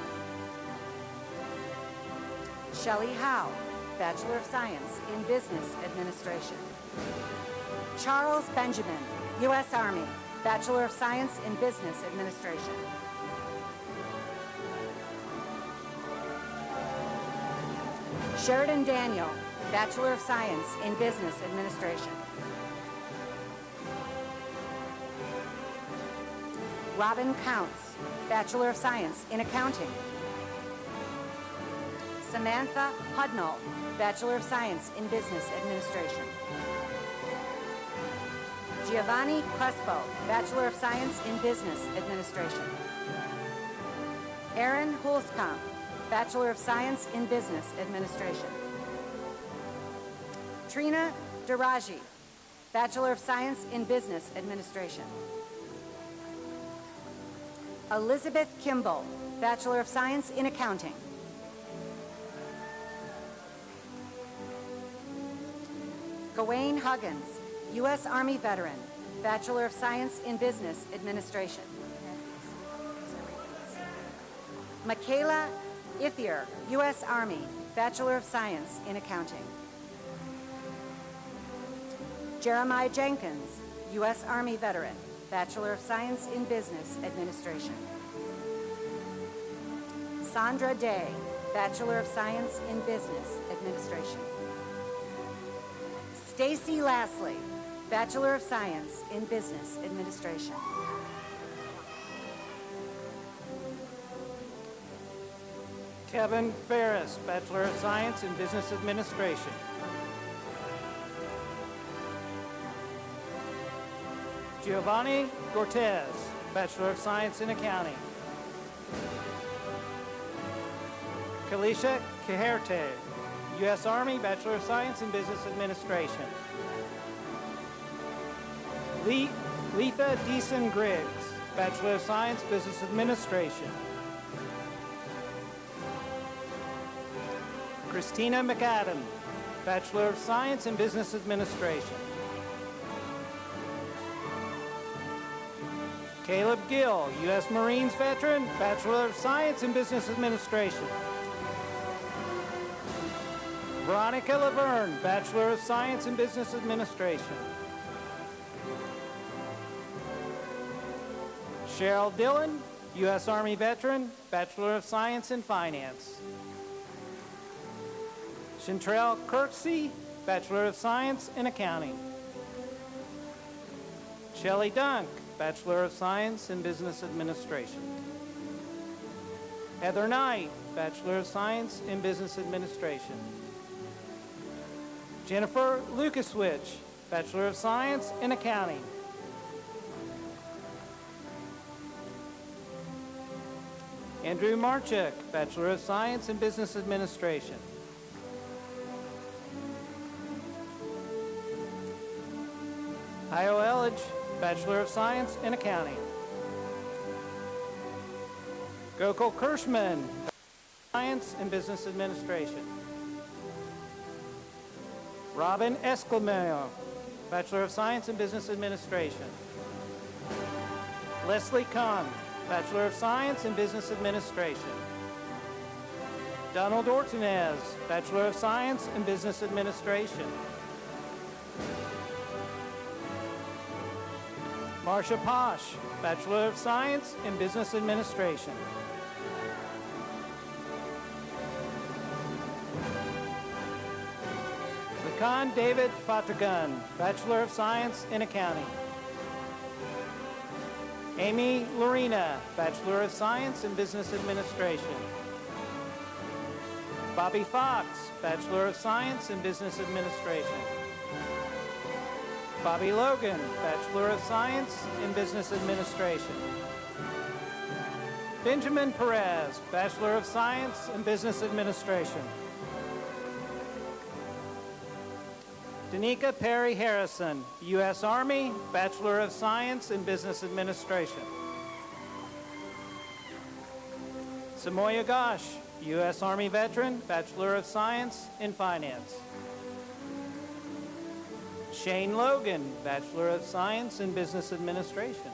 Shelley Howe, Bachelor of Science in Business Administration. Charles Benjamin, U.S. Army, Bachelor of Science in Business Administration. Sheridan Daniel, Bachelor of Science in Business Administration. Robin Counts, Bachelor of Science in Accounting. Samantha Hudnall, Bachelor of Science in Business Administration. Giovanni Crespo, Bachelor of Science in Business Administration. Aaron Hulskamp, Bachelor of Science in Business Administration. Trina Daraji, Bachelor of Science in Business Administration. Elizabeth Kimball, Bachelor of Science in Gawain Huggins, U.S. Army veteran, Bachelor of Science in Business Administration. Michaela Ithier, U.S. Army, Bachelor of Science in Accounting. Jeremiah Jenkins, U.S. Army veteran, Bachelor of Science in Business Administration. Sandra Day, Bachelor of Science in Business Administration. Stacy Lasley, Bachelor of Science in Business Administration. Kevin Ferris, Bachelor of Science in Business Administration. Giovanni Cortez, Bachelor of Science in Accounting. Kalisha Keherte, U.S. Army, Bachelor of Science in Business Administration. Letha Deason Griggs, Bachelor of Science, Business Administration. Christina McAdam, Bachelor of Science in Business Administration. Caleb Gill, U.S. Marines veteran, Bachelor of Science in Business Administration. Veronica Laverne, Bachelor of Science in Business Administration. Cheryl Dillon, U.S. Army veteran, Bachelor of Science in Finance. Chantrell Kirksey, Bachelor of Science in Accounting. Shelley Dunk, Bachelor of Science in Business Administration. Heather Knight, Bachelor of Science in Business Administration. Jennifer Lucaswich, Bachelor of Science in Accounting. Andrew Marchuk, Bachelor of Science in Business Administration. Io Elledge, Bachelor of Science in Accounting. Gokul Kirschman, Bachelor of Science in Business Administration. Robin Esclamillo, Bachelor of Science in Business Administration. Leslie Kahn, Bachelor of Science in Business Administration. Donald Ortinez, Bachelor of Science in Business Administration. Marcia Posh, Bachelor of Science in Business Administration. Lakan David Fatagun, Bachelor of Science in Accounting. Amy Lorena, Bachelor of Science in Business Administration. Bobby Fox, Bachelor of Science in Business Administration. Bobby Logan, Bachelor of Science in Business Administration. Benjamin Perez, Bachelor of Science in Business Administration. Danica Perry Harrison, U.S. Army, Bachelor of Science in Business Administration. Samoya Ghosh, U.S. Army veteran, Bachelor of Science in Finance. Shane Logan, Bachelor of Science in Business Administration.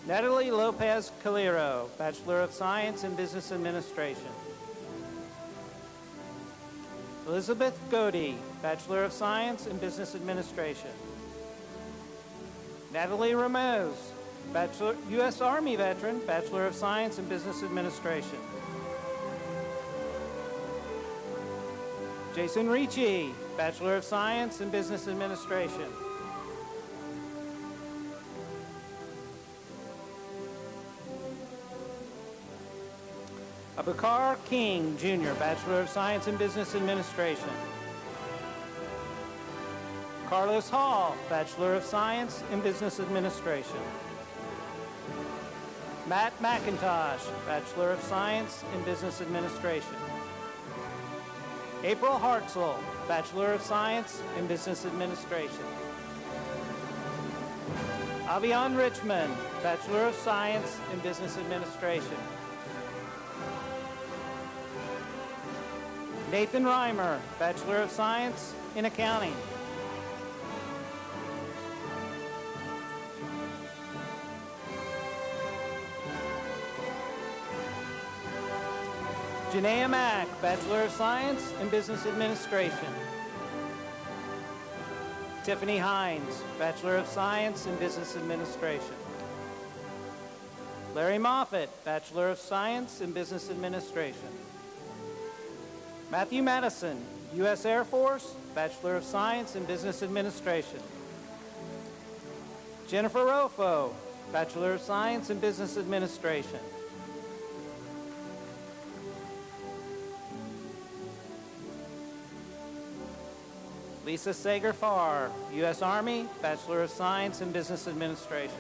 Natalie Lopez Calero, Bachelor of Science in Business Administration. Elizabeth Godey, Bachelor of Science in Business Administration. Natalie Ramos, U.S. Army veteran, Bachelor of Science in Business Administration. Jason Ricci, Bachelor of Science in Business Administration. Abukar King, Jr., Bachelor of Science in Business Administration. Carlos Hall, Bachelor of Science in Business Administration. Matt McIntosh, Bachelor of Science in Business Administration. April Hartzell, Bachelor of Science in Business Administration. Avian Richmond, Bachelor of Science in Business Administration. Nathan Reimer, Bachelor of Science in Accounting. Janaea Mack, Bachelor of Science in Business Administration. Tiffany Hines, Bachelor of Science in Business Administration. Larry Moffett, Bachelor of Science in Business Administration. Matthew Madison, U.S. Air Force, Bachelor of Science in Business Administration. Jennifer Rofo, Bachelor of Science in Business Administration. Lisa Sager-Farr, U.S. Army, Bachelor of Science in Business Administration.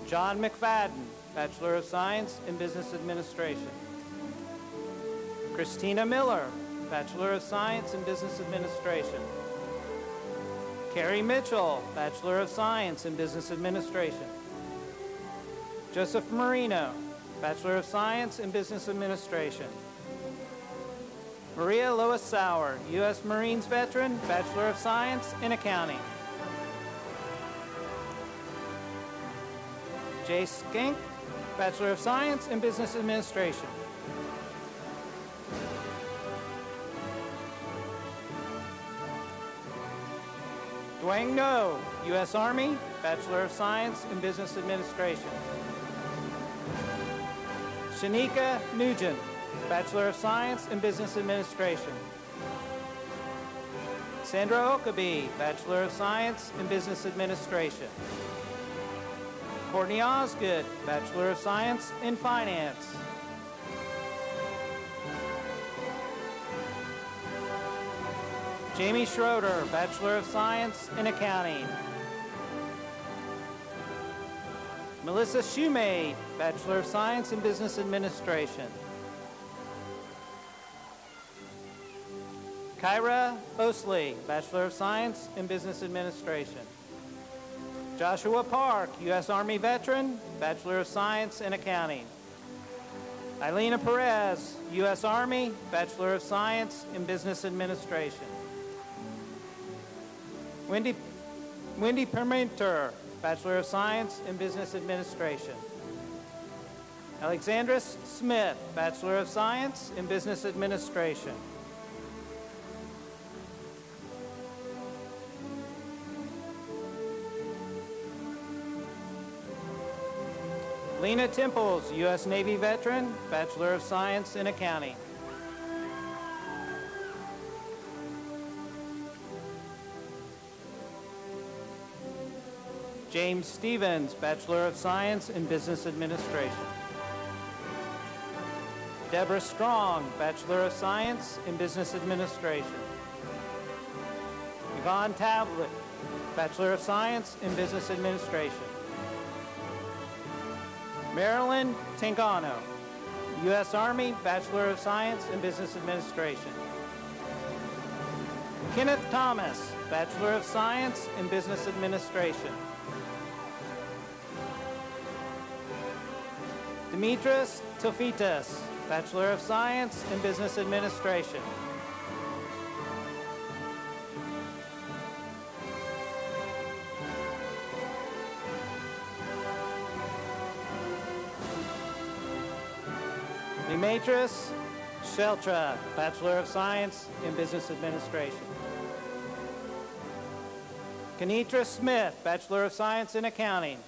John McFadden, Bachelor of Science in Business Administration. Christina Miller, Bachelor of Science in Business Administration. Carrie Mitchell, Bachelor of Science in Business Administration. Joseph Marino, Bachelor of Science in Business Administration. Maria Lois Sauer, U.S. Marines veteran, Bachelor of Science in Accounting. Jay Skink, Bachelor of Science in Business Administration. Dwayne No, U.S. Army, Bachelor of Science in Business Administration. Shanika Nugent, Bachelor of Science in Business Administration. Sandra Okabe, Bachelor of Science in Business Administration. Courtney Osgood, Bachelor of Science in Finance. Jamie Schroeder, Bachelor of Science in Accounting. Melissa Shoemade, Bachelor of Science in Business Administration. Kyra Osley, Bachelor of Science in Business Administration. Joshua Park, U.S. Army veteran, Bachelor of Science in Accounting. Eilena Perez, U.S. Army, Bachelor of Science in Business Administration. Wendy Perminter, Bachelor of Science in Business Administration. Alexandris Smith, Bachelor of Science in Business Administration. Lena Temples, U.S. Navy veteran, Bachelor of Science in Accounting. James Stevens, Bachelor of Science in Business Administration. Deborah Strong, Bachelor of Science in Business Administration. Yvonne Tablet, Bachelor of Science in Business Administration. Marilyn Tangano, U.S. Army, Bachelor of Science in Business Administration. Kenneth Thomas, Bachelor of Science in Business Administration. Dimitris Tofitas, Bachelor of Science in Business Administration. Demetris Sheltra, Bachelor of Science in Business Administration. Kenitra Smith, Bachelor of Science in Accounting.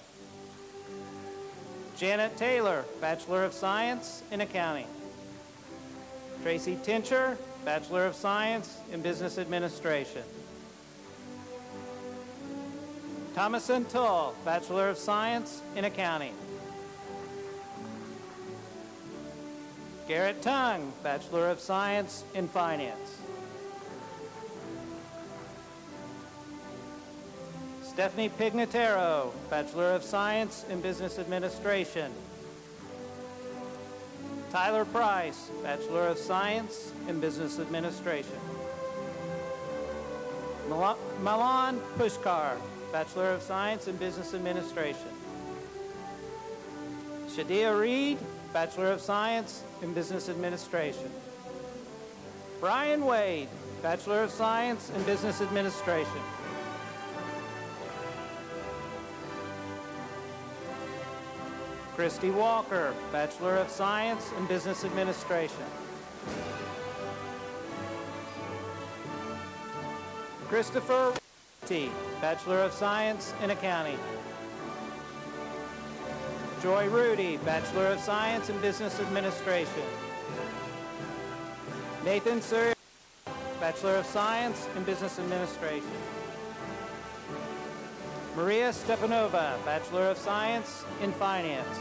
Janet Taylor, Bachelor of Science in Accounting. Tracy Tincher, Bachelor of Science in Business Administration. Thomason Tull, Bachelor of Science in Accounting. Garrett Tung, Bachelor of Science in Finance. Stephanie Pignataro, Bachelor of Science in Business Administration. Tyler Price, Bachelor of Science in Business Administration. Milan Pushkar, Bachelor of Science in Business Administration. Shadia Reed, Bachelor of Science in Business Administration. Brian Wade, Bachelor of Science in Business Administration. Christy Walker, Bachelor of Science in Business Administration. Christopher T., Bachelor of Science in Accounting. Joy Rudy, Bachelor of Science in Business Administration. Nathan Sir, Bachelor of Science in Business Administration. Maria Stepanova, Bachelor of Science in Finance.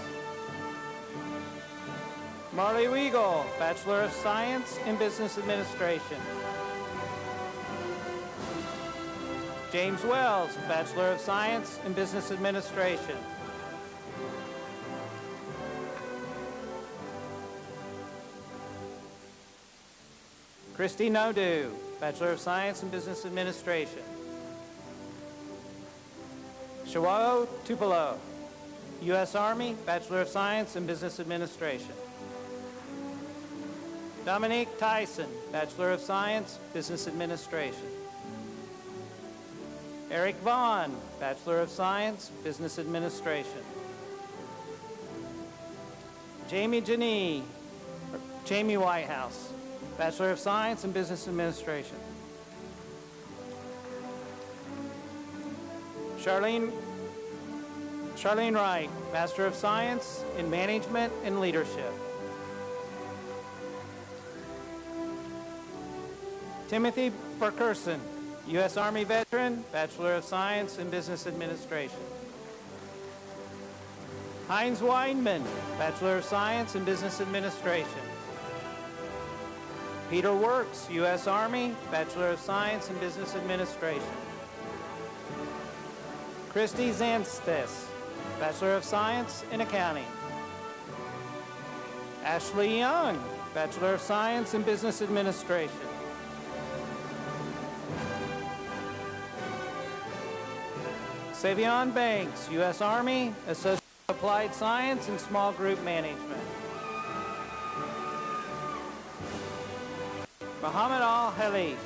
Marley Weigel, Bachelor of Science in Business Administration. James Wells, Bachelor of Science in Business Administration. Christy Nodu, Bachelor of Science in Business Administration. Shawao Tupelo, U.S. Army, Bachelor of Science in Business Administration. Dominique Tyson, Bachelor of Science, Business Administration. Eric Vaughn, Bachelor of Science, Business Administration. Jamie Whitehouse, Bachelor of Science in Business Administration. Charlene Wright, Master of Science in Management and Leadership. Timothy Ferkerson, U.S. Army veteran, Bachelor of Science in Business Administration. Heinz Weinman, Bachelor of Science in Business Administration. Peter Works, U.S. Army, Bachelor of Science in Business Administration. Christy Zanstis, Bachelor of Science in Accounting. Ashley Young, Bachelor of Science in Business Administration. Savion Banks, U.S. Army, Associate of Applied Science in Small Group Management. Muhammad Al-Hali,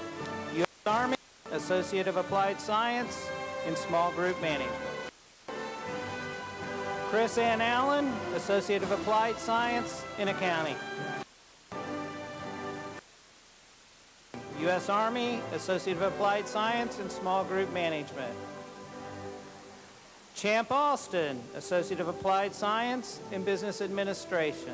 U.S. Army, Associate of Applied Science in Small Group Management. Chris Ann Allen, Associate of Applied Science in Accounting. U.S. Army, Associate of Applied Science in Small Group Management. Champ Austin, Associate of Applied Science in Business Administration.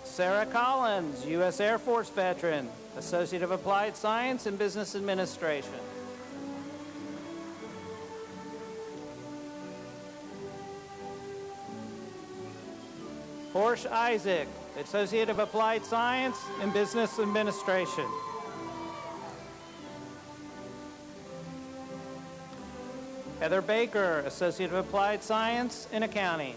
Sarah Collins, U.S. Air Force veteran, Associate of Applied Science in Business Administration. Horsch Isaac, Associate of Applied Science in Business Administration. Heather Baker, Associate of Applied Science in Accounting.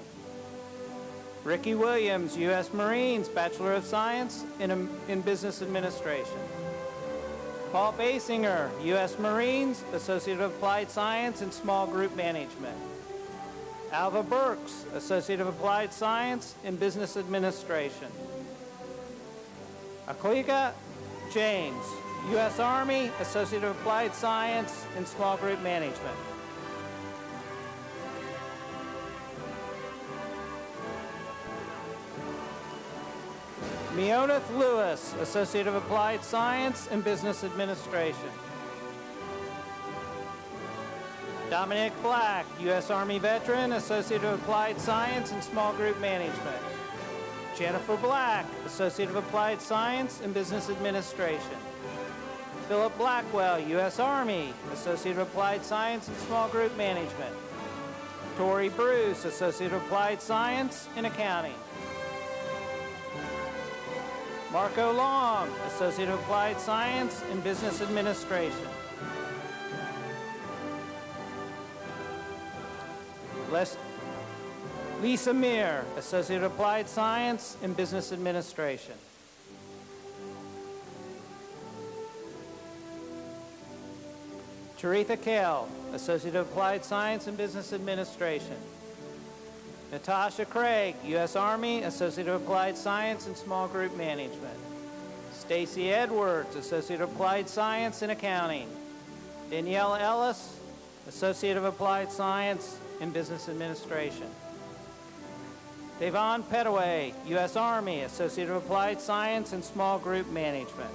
Ricky Williams, U.S. Marines, Bachelor of Science in Business Administration. Paul Basinger, U.S. Marines, Associate of Applied Science in Small Group Management. Alva Burks, Associate of Applied Science in Business Administration. Akliga James, U.S. Army, Associate of Applied Science in Small Group Management. Meoneth Lewis, Associate of Applied Science in Business Administration. Dominic Black, U.S. Army veteran, Associate of Applied Science in Small Group Management. Jennifer Black, Associate of Applied Science in Business Administration. Philip Blackwell, U.S. Army, Associate of Applied Science in Small Group Management. Tori Bruce, Associate of Applied Science in Accounting. Marco Long, Associate of Applied Science in Business Administration. Lisa Meir, Associate of Applied Science in Business Administration. Charitha Kale, Associate of Applied Science in Business Administration. Natasha Craig, U.S. Army, Associate of Applied Science in Small Group Management. Stacy Edwards, Associate of Applied Science in Accounting. Danielle Ellis, Associate of Applied Science in Business Administration. Devon Petaway, U.S. Army, Associate of Applied Science in Small Group Management.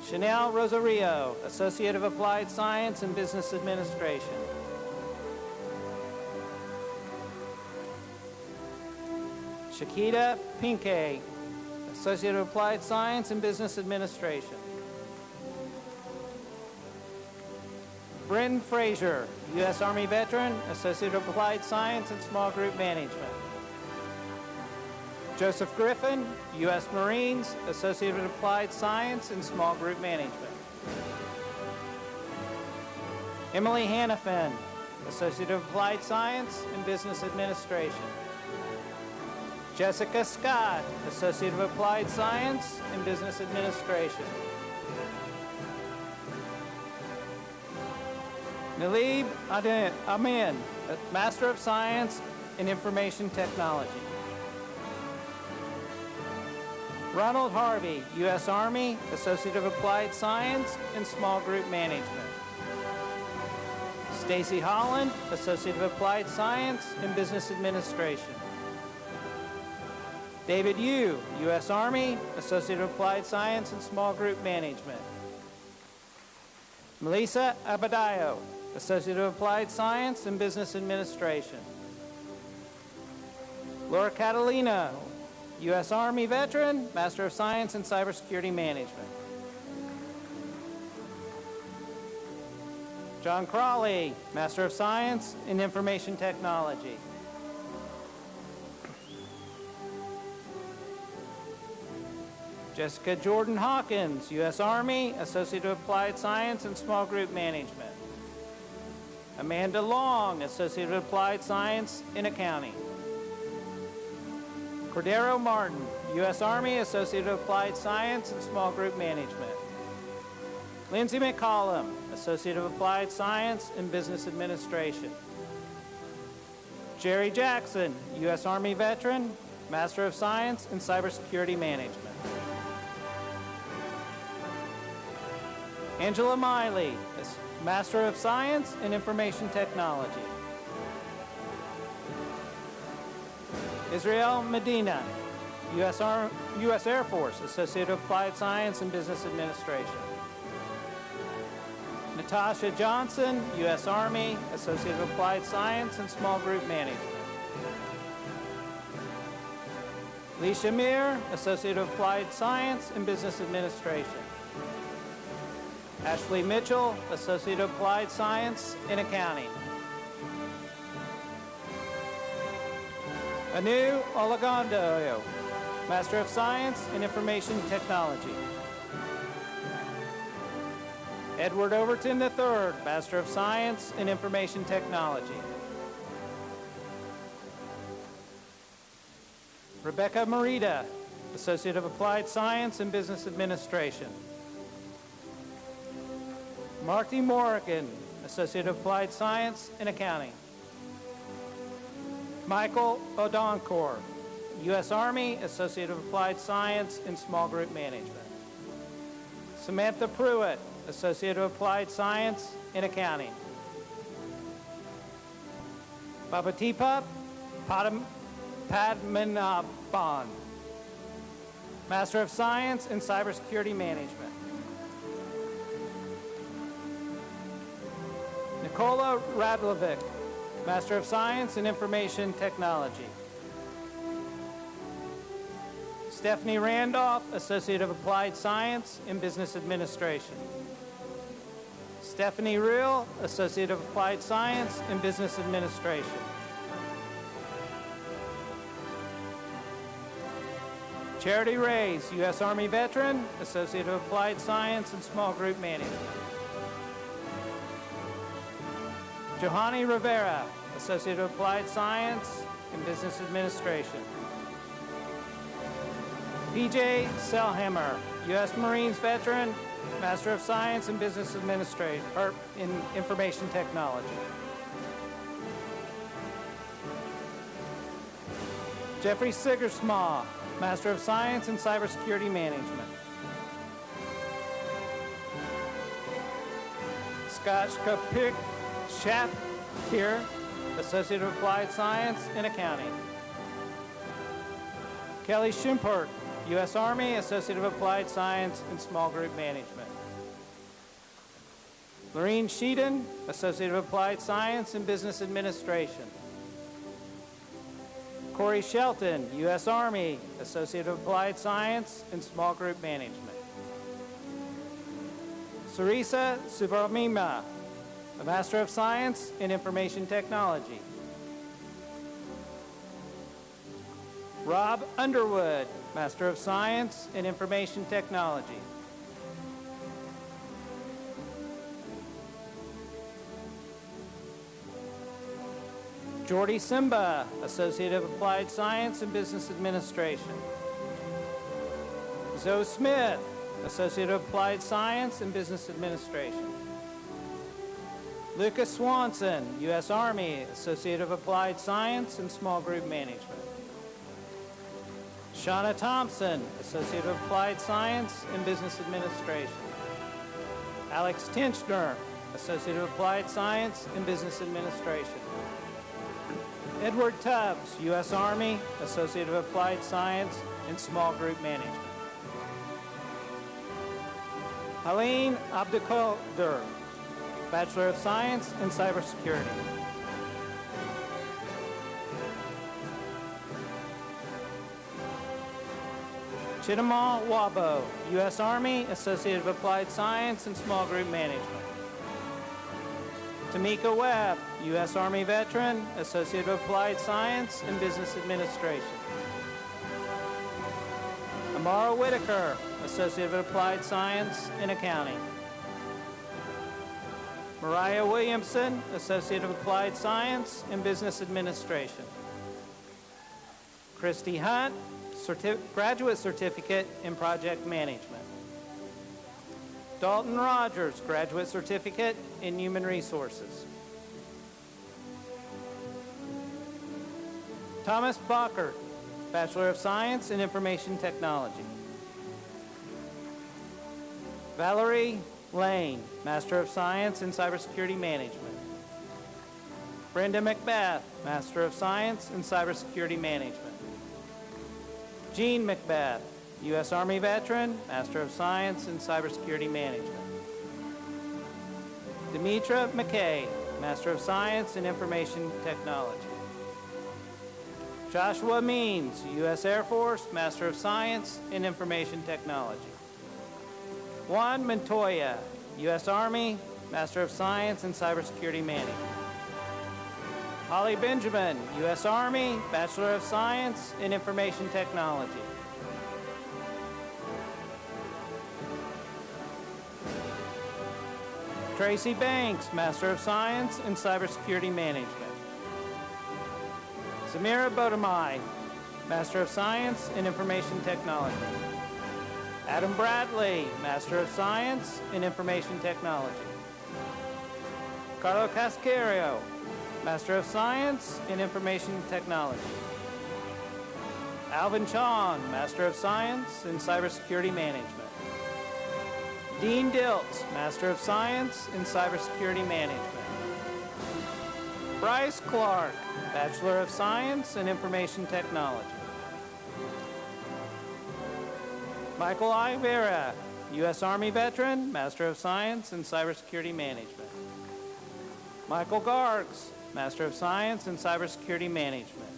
Chanel Rosario, Associate of Applied Science in Business Administration. Shakita Pinkay, Associate of Applied Science in Business Administration. Bryn Frazier, U.S. Army veteran, Associate of Applied Science in Small Group Management. Joseph Griffin, U.S. Marines, Associate of Applied Science in Small Group Management. Emily Hannafin, Associate of Applied Science in Business Administration. Jessica Scott, Associate of Applied Science in Business Administration. Nalib Amin, Master of Science in Information Technology. Ronald Harvey, U.S. Army, Associate of Applied Science in Small Group Management. Stacy Holland, Associate of Applied Science in Business Administration. David Yu, U.S. Army, Associate of Applied Science in Small Group Management. Melissa Abadayo, Associate of Applied Science in Business Administration. Laura Catalina, U.S. Army veteran, Master of Science in Cybersecurity Management. John Crawley, Master of Science in Information Technology. Jessica Jordan Hawkins, U.S. Army, Associate of Applied Science in Small Group Management. Amanda Long, Associate of Applied Science in Accounting. Cordero Martin, U.S. Army, Associate of Applied Science in Small Group Management. Lindsay McCollum, Associate of Applied Science in Business Administration. Jerry Jackson, U.S. Army veteran, Master of Science in Cybersecurity Management. Angela Miley, Master of Science in Information Technology. Israel Medina, U.S. Air Force, Associate of Applied Science in Business Administration. Natasha Johnson, U.S. Army, Associate of Applied Science in Small Group Management. Lee Shamir, Associate of Applied Science in Business Administration. Ashley Mitchell, Associate of Applied Science in Accounting. Anu Olagondo, Master of Science in Information Technology. Edward Overton III, Master of Science in Information Technology. Rebecca Marita, Associate of Applied Science in Business Administration. Marty Morrigan, Associate of Applied Science in Accounting. Michael Odonkor, U.S. Army, Associate of Applied Science in Small Group Management. Samantha Pruitt, Associate of Applied Science in Accounting. Babatipa Padmanabhan, Master of Science in Cybersecurity Management. Nikola Radlovic, Master of Science in Information Technology. Stephanie Randolph, Associate of Applied Science in Business Administration. Stephanie Reel, Associate of Applied Science in Business Administration. Charity Reyes, U.S. Army veteran, Associate of Applied Science in Small Group Management. Johanny Rivera, Associate of Applied Science in Business Administration. PJ Selhammer, U.S. Marines veteran, Master of Science in Business Administration, or in Information Technology. Jeffrey Sigersma, Master of Science in Cybersecurity Management. Scott Shapir, Associate of Applied Science in Accounting. Kelly Schumpert, U.S. Army, Associate of Applied Science in Small Group Management. Lorene Sheeden, Associate of Applied Science in Business Administration. Corey Shelton, U.S. Army, Associate of Applied Science in Small Group Management. Sarisa Subramima, a Master of Science in Information Technology. Rob Underwood, Master of Science in Information Technology. Jordy Simba, Associate of Applied Science in Business Administration. Zoe Smith, Associate of Applied Science in Business Administration. Lucas Swanson, U.S. Army, Associate of Applied Science in Small Group Management. Shauna Thompson, Associate of Applied Science in Business Administration. Alex Tinchner, Associate of Applied Science in Business Administration. Edward Tubbs, U.S. Army, Associate of Applied Science in Small Group Management. Helene Abdelkader, Bachelor of Science in Cybersecurity. Chidima Wabo, U.S. Army, Associate of Applied Science in Small Group Management. Tamika Webb, U.S. Army veteran, Associate of Applied Science in Business Administration. Amara Whitaker, Associate of Applied Science in Accounting. Mariah Williamson, Associate of Applied Science in Business Administration. Christy Hunt, Graduate Certificate in Project Management. Dalton Rogers, Graduate Certificate in Human Resources. Thomas Bacher, Bachelor of Science in Information Technology. Valerie Lane, Master of Science in Cybersecurity Management. Brenda Macbeth, Master of Science in Cybersecurity Management. Jean Macbeth, U.S. Army veteran, Master of Science in Cybersecurity Management. Demetra McKay, Master of Science in Information Technology. Joshua Means, U.S. Air Force, Master of Science in Information Technology. Juan Montoya, U.S. Army, Master of Science in Cybersecurity Management. Holly Benjamin, U.S. Army, Bachelor of Science in Information Technology. Tracy Banks, Master of Science in Cybersecurity Management. Samira Bodamai, Master of Science in Information Technology. Adam Bradley, Master of Science in Information Technology. Carlo Cascario, Master of Science in Information Technology. Alvin Chong, Master of Science in Cybersecurity Management. Dean Diltz, Master of Science in Cybersecurity Management. Bryce Clark, Bachelor of Science in Information Technology. Michael Ivera, U.S. Army veteran, Master of Science in Cybersecurity Management. Michael Gargs, Master of Science in Cybersecurity Management.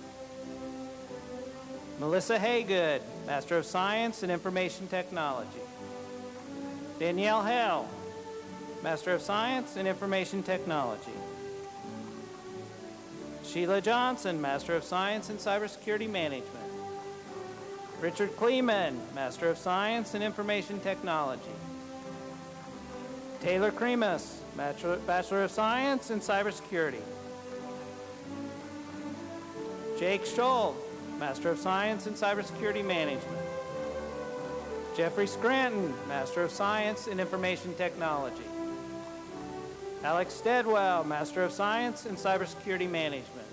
Melissa Haygood, Master of Science in Information Technology. Danielle Hale, Master of Science in Information Technology. Sheila Johnson, Master of Science in Cybersecurity Management. Richard Kleeman, Master of Science in Information Technology. Taylor Cremus, Bachelor of Science in Cybersecurity. Jake Scholl, Master of Science in Cybersecurity Management. Jeffrey Scranton, Master of Science in Information Technology. Alex Steadwell, Master of Science in Cybersecurity Management.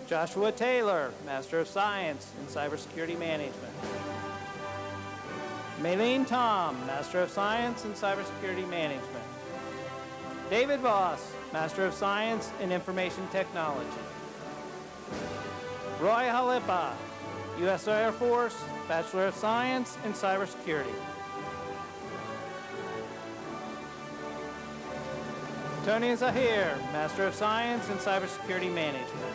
Joshua Taylor, Master of Science in Cybersecurity Management. Maylene Tom, Master of Science in Cybersecurity Management. David Voss, Master of Science in Information Technology. Roy Halipa, U.S. Air Force, Bachelor of Science in Cybersecurity. Tony Zahir, Master of Science in Cybersecurity Management.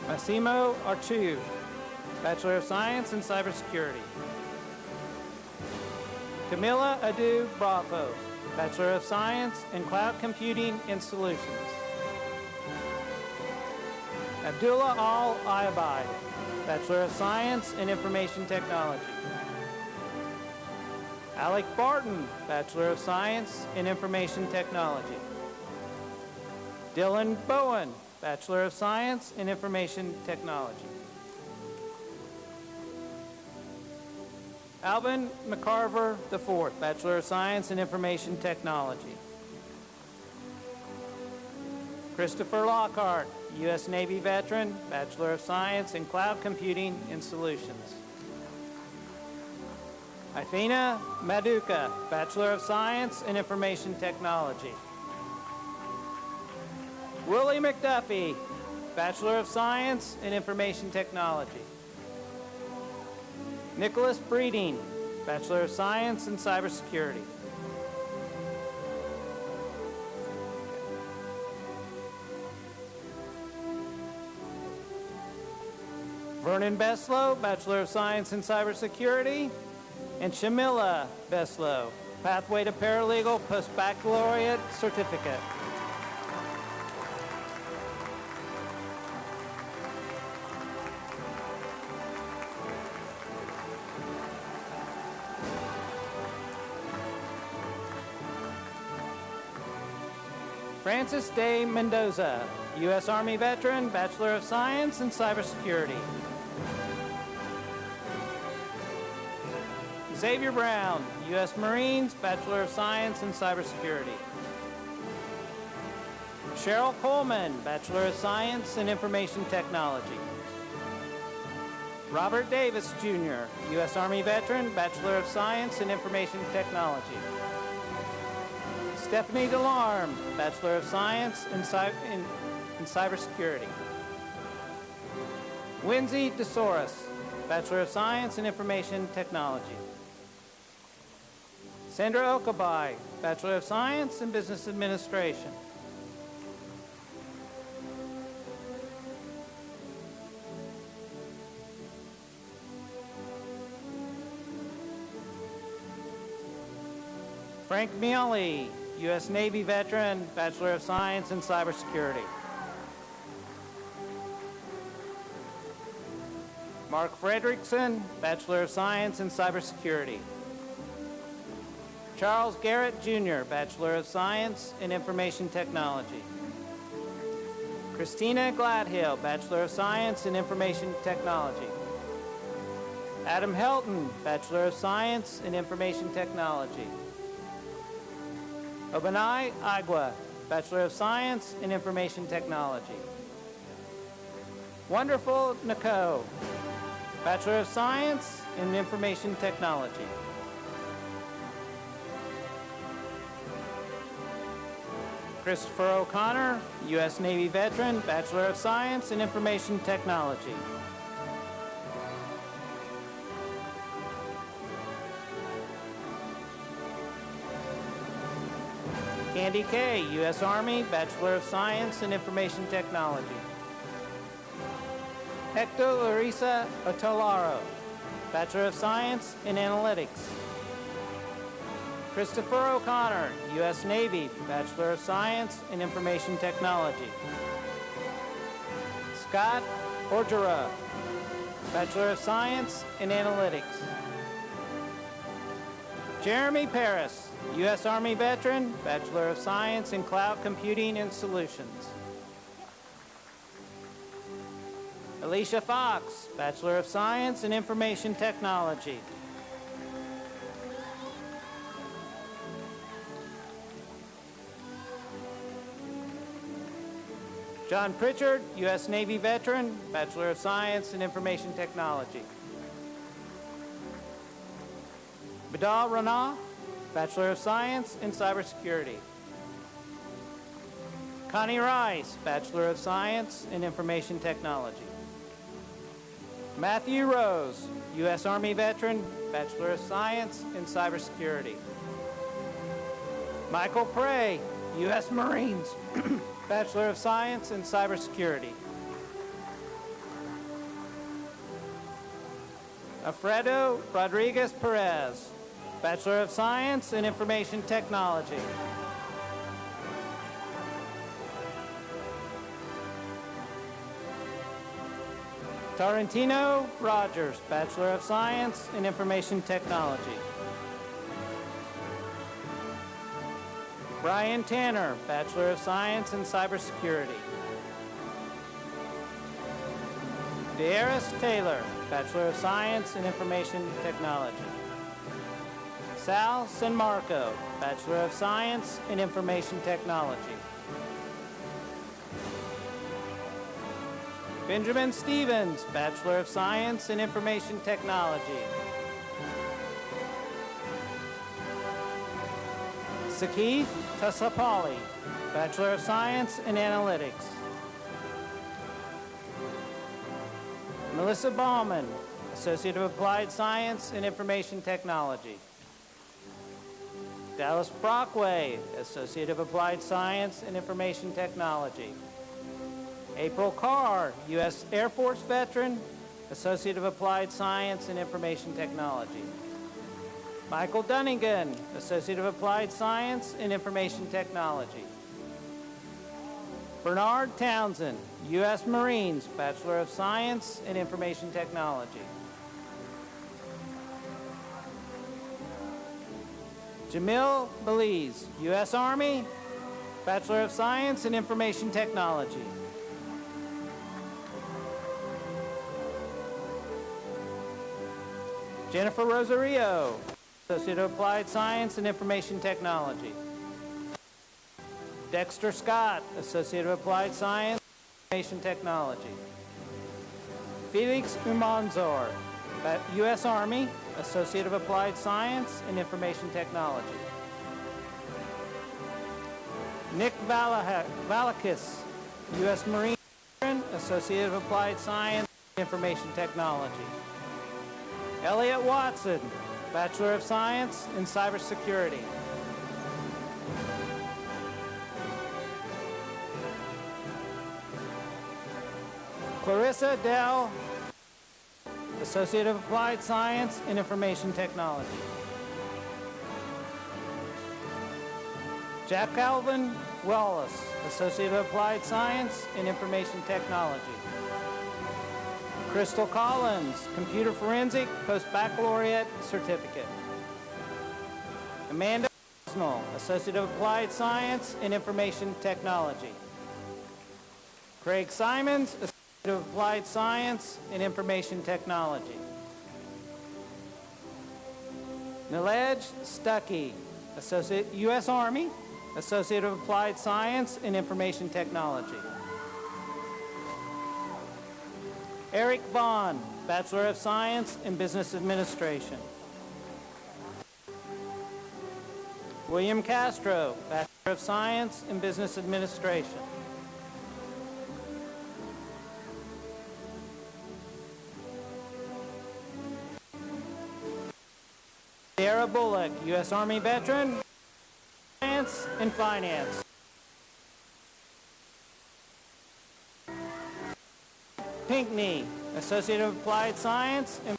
Massimo Archu, Bachelor of Science in Cybersecurity. Camila Adu Bravo, Bachelor of Science in Cloud Computing and Solutions. Abdullah Al-Ayabad, Bachelor of Science in Information Technology. Alec Barton, Bachelor of Science in Information Technology. Dylan Bowen, Bachelor of Science in Information Technology. Alvin McCarver IV, Bachelor of Science in Information Technology. Christopher Lockhart, U.S. Navy veteran, Bachelor of Science in Cloud Computing and Solutions. Ifina Maduka, Bachelor of Science in Information Technology. Willie McDuffie, Bachelor of Science in Information Technology. Nicholas Breeding, Bachelor of Science in Cybersecurity. Vernon Beslow, Bachelor of Science in Cybersecurity. And Shamila Beslow, Pathway to Paralegal Postbaccalaureate Certificate. Francis Day Mendoza, U.S. Army veteran, Bachelor of Science in Cybersecurity. Xavier Brown, U.S. Marines, Bachelor of Science in Cybersecurity. Cheryl Coleman, Bachelor of Science in Information Technology. Robert Davis, Jr., U.S. Army veteran, Bachelor of Science in Information Technology. Stephanie Delarme, Bachelor of Science in Cybersecurity. Winsy DeSoris, Bachelor of Science in Information Technology. Sandra Okabai, Bachelor of Science in Business Administration. Frank Miele, U.S. Navy veteran, Bachelor of Science in Cybersecurity. Mark Fredrickson, Bachelor of Science in Cybersecurity. Charles Garrett, Jr., Bachelor of Science in Information Technology. Christina Gladhill, Bachelor of Science in Information Technology. Adam Helton, Bachelor of Science in Information Technology. Obanai Agua, Bachelor of Science in Information Technology. Wonderful Nako, Bachelor of Science in Information Technology. Christopher O'Connor, U.S. Navy veteran, Bachelor of Science in Information Technology. Candy Kay, U.S. Army, Bachelor of Science in Information Technology. Hector Larissa Otolaro, Bachelor of Science in Analytics. Christopher O'Connor, U.S. Navy, Bachelor of Science in Information Technology. Scott Orgera, Bachelor of Science in Analytics. Jeremy Paris, U.S. Army veteran, Bachelor of Science in Cloud Computing and Solutions. Alicia Fox, Bachelor of Science in Information Technology. John Pritchard, U.S. Navy veteran, Bachelor of Science in Information Technology. Badal Rana, Bachelor of Science in Cybersecurity. Connie Rice, Bachelor of Science in Information Technology. Matthew Rose, U.S. Army veteran, Bachelor of Science in Cybersecurity. Michael Prey, U.S. Marines, Bachelor of Science in Cybersecurity. Alfredo Rodriguez Perez, Bachelor of Science in Information Technology. Tarantino Rogers, Bachelor of Science in Information Technology. Brian Tanner, Bachelor of Science in Cybersecurity. Darius Taylor, Bachelor of Science in Information Technology. Sal San Marco, Bachelor of Science in Information Technology. Benjamin Stevens, Bachelor of Science in Information Technology. Sakith Tasapali, Bachelor of Science in Analytics. Melissa Baumann, Associate of Applied Science in Information Technology. Dallas Brockway, Associate of Applied Science in Information Technology. April Carr, U.S. Air Force veteran, Associate of Applied Science in Information Technology. Michael Dunnigan, Associate of Applied Science in Information Technology. Bernard Townsend, U.S. Marines, Bachelor of Science in Information Technology. Jamil Belize, U.S. Army, Bachelor of Science in Information Technology. Jennifer Rosario, Associate of Applied Science in Information Technology. Dexter Scott, Associate of Applied Science in Information Technology. Felix Umanzor, U.S. Army, Associate of Applied Science in Information Technology. Nick Valakis, U.S. Marine, Associate of Applied Science in Information Technology. Elliot Watson, Bachelor of Science in Cybersecurity. Clarissa Dell, Associate of Applied Science in Information Technology. Jack Calvin Wallace, Associate of Applied Science in Information Technology. Crystal Collins, Computer Forensic Post-Baccalaureate Certificate. Amanda Osnell, Associate of Applied Science in Information Technology. Craig Simons, Associate of Applied Science in Information Technology. Nilej Stuckey, Associate U.S. Army, Associate of Applied Science in Information Technology. Eric Vaughn, Bachelor of Science in Business Administration. William Castro, Bachelor of Science in Business Administration. Sierra Bullock, U.S. Army veteran, Science and Finance. Pinkney, Associate of Applied Science in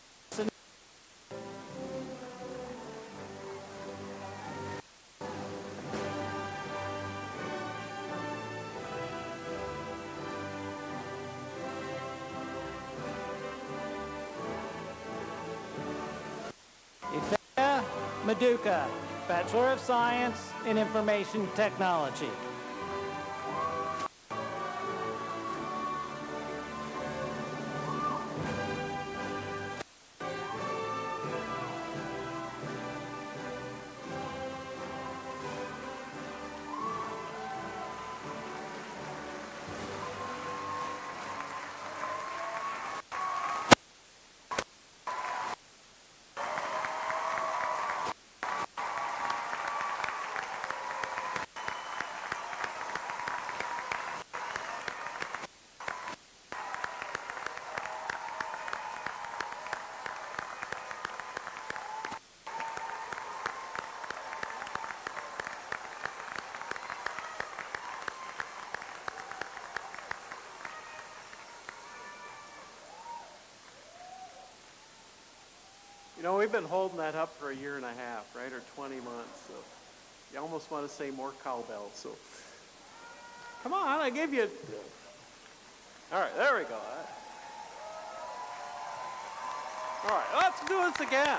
Ifea Maduka, Bachelor of Science in Information Technology. You know, we've been holding that up for a year and a half, right, or 20 months. So you almost want to say more cowbell. So come on, I gave you. All right, there we go. All right, let's do this again.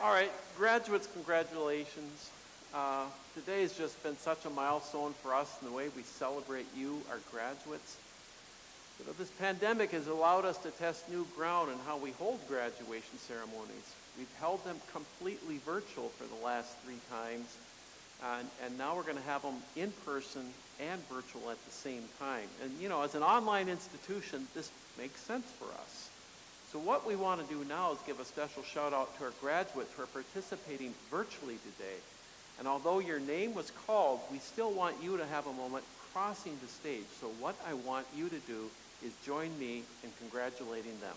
All right, graduates, congratulations. Today has just been such a milestone for us in the way we celebrate you, our graduates. You know, this pandemic has allowed us to test new ground in how we hold graduation ceremonies. We've held them completely virtual for the last 3 times, and now we're going to have them in person and virtual at the same time. And you know, as an online institution, this makes sense for us. So what we want to do now is give a special shout out to our graduates who are participating virtually today. And although your name was called, we still want you to have a moment crossing the stage. So what I want you to do is join me in congratulating them.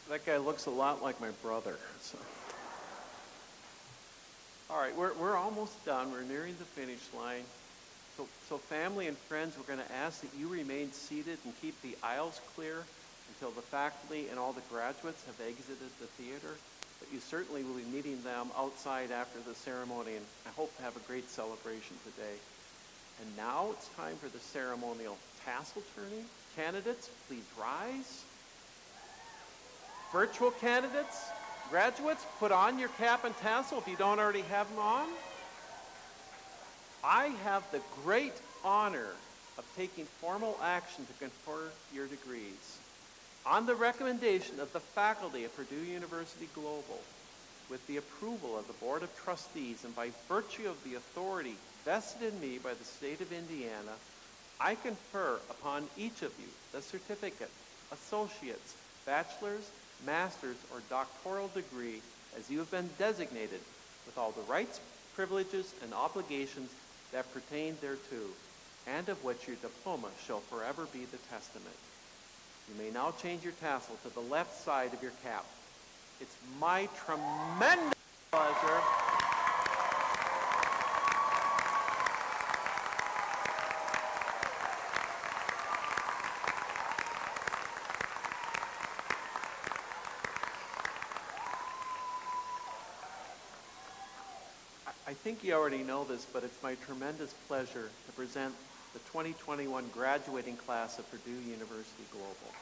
That guy looks a lot like my brother. So. All right, we're almost done. We're nearing the finish line. So family and friends, we're going to ask that you remain seated and keep the aisles clear until the faculty and all the graduates have exited the theater. But you certainly will be meeting them outside after the ceremony, and I hope to have a great celebration today. And now it's time for the ceremonial tassel turning. Candidates, please rise. Virtual candidates, graduates, put on your cap and tassel if you don't already have them on. I have the great honor of taking formal action to confer your degrees. On the recommendation of the faculty at Purdue University Global, with the approval of the Board of Trustees and by virtue of the authority vested in me by the state of Indiana, I confer upon each of you the certificate, associate's, bachelor's, master's, or doctoral degree as you have been designated, with all the rights, privileges, and obligations that pertain thereto, and of which your diploma shall forever be the testament. You may now change your tassel to the left side of your cap. It's my tremendous pleasure I think you already know this, but it's my tremendous pleasure to present the 2021 graduating class of Purdue University Global.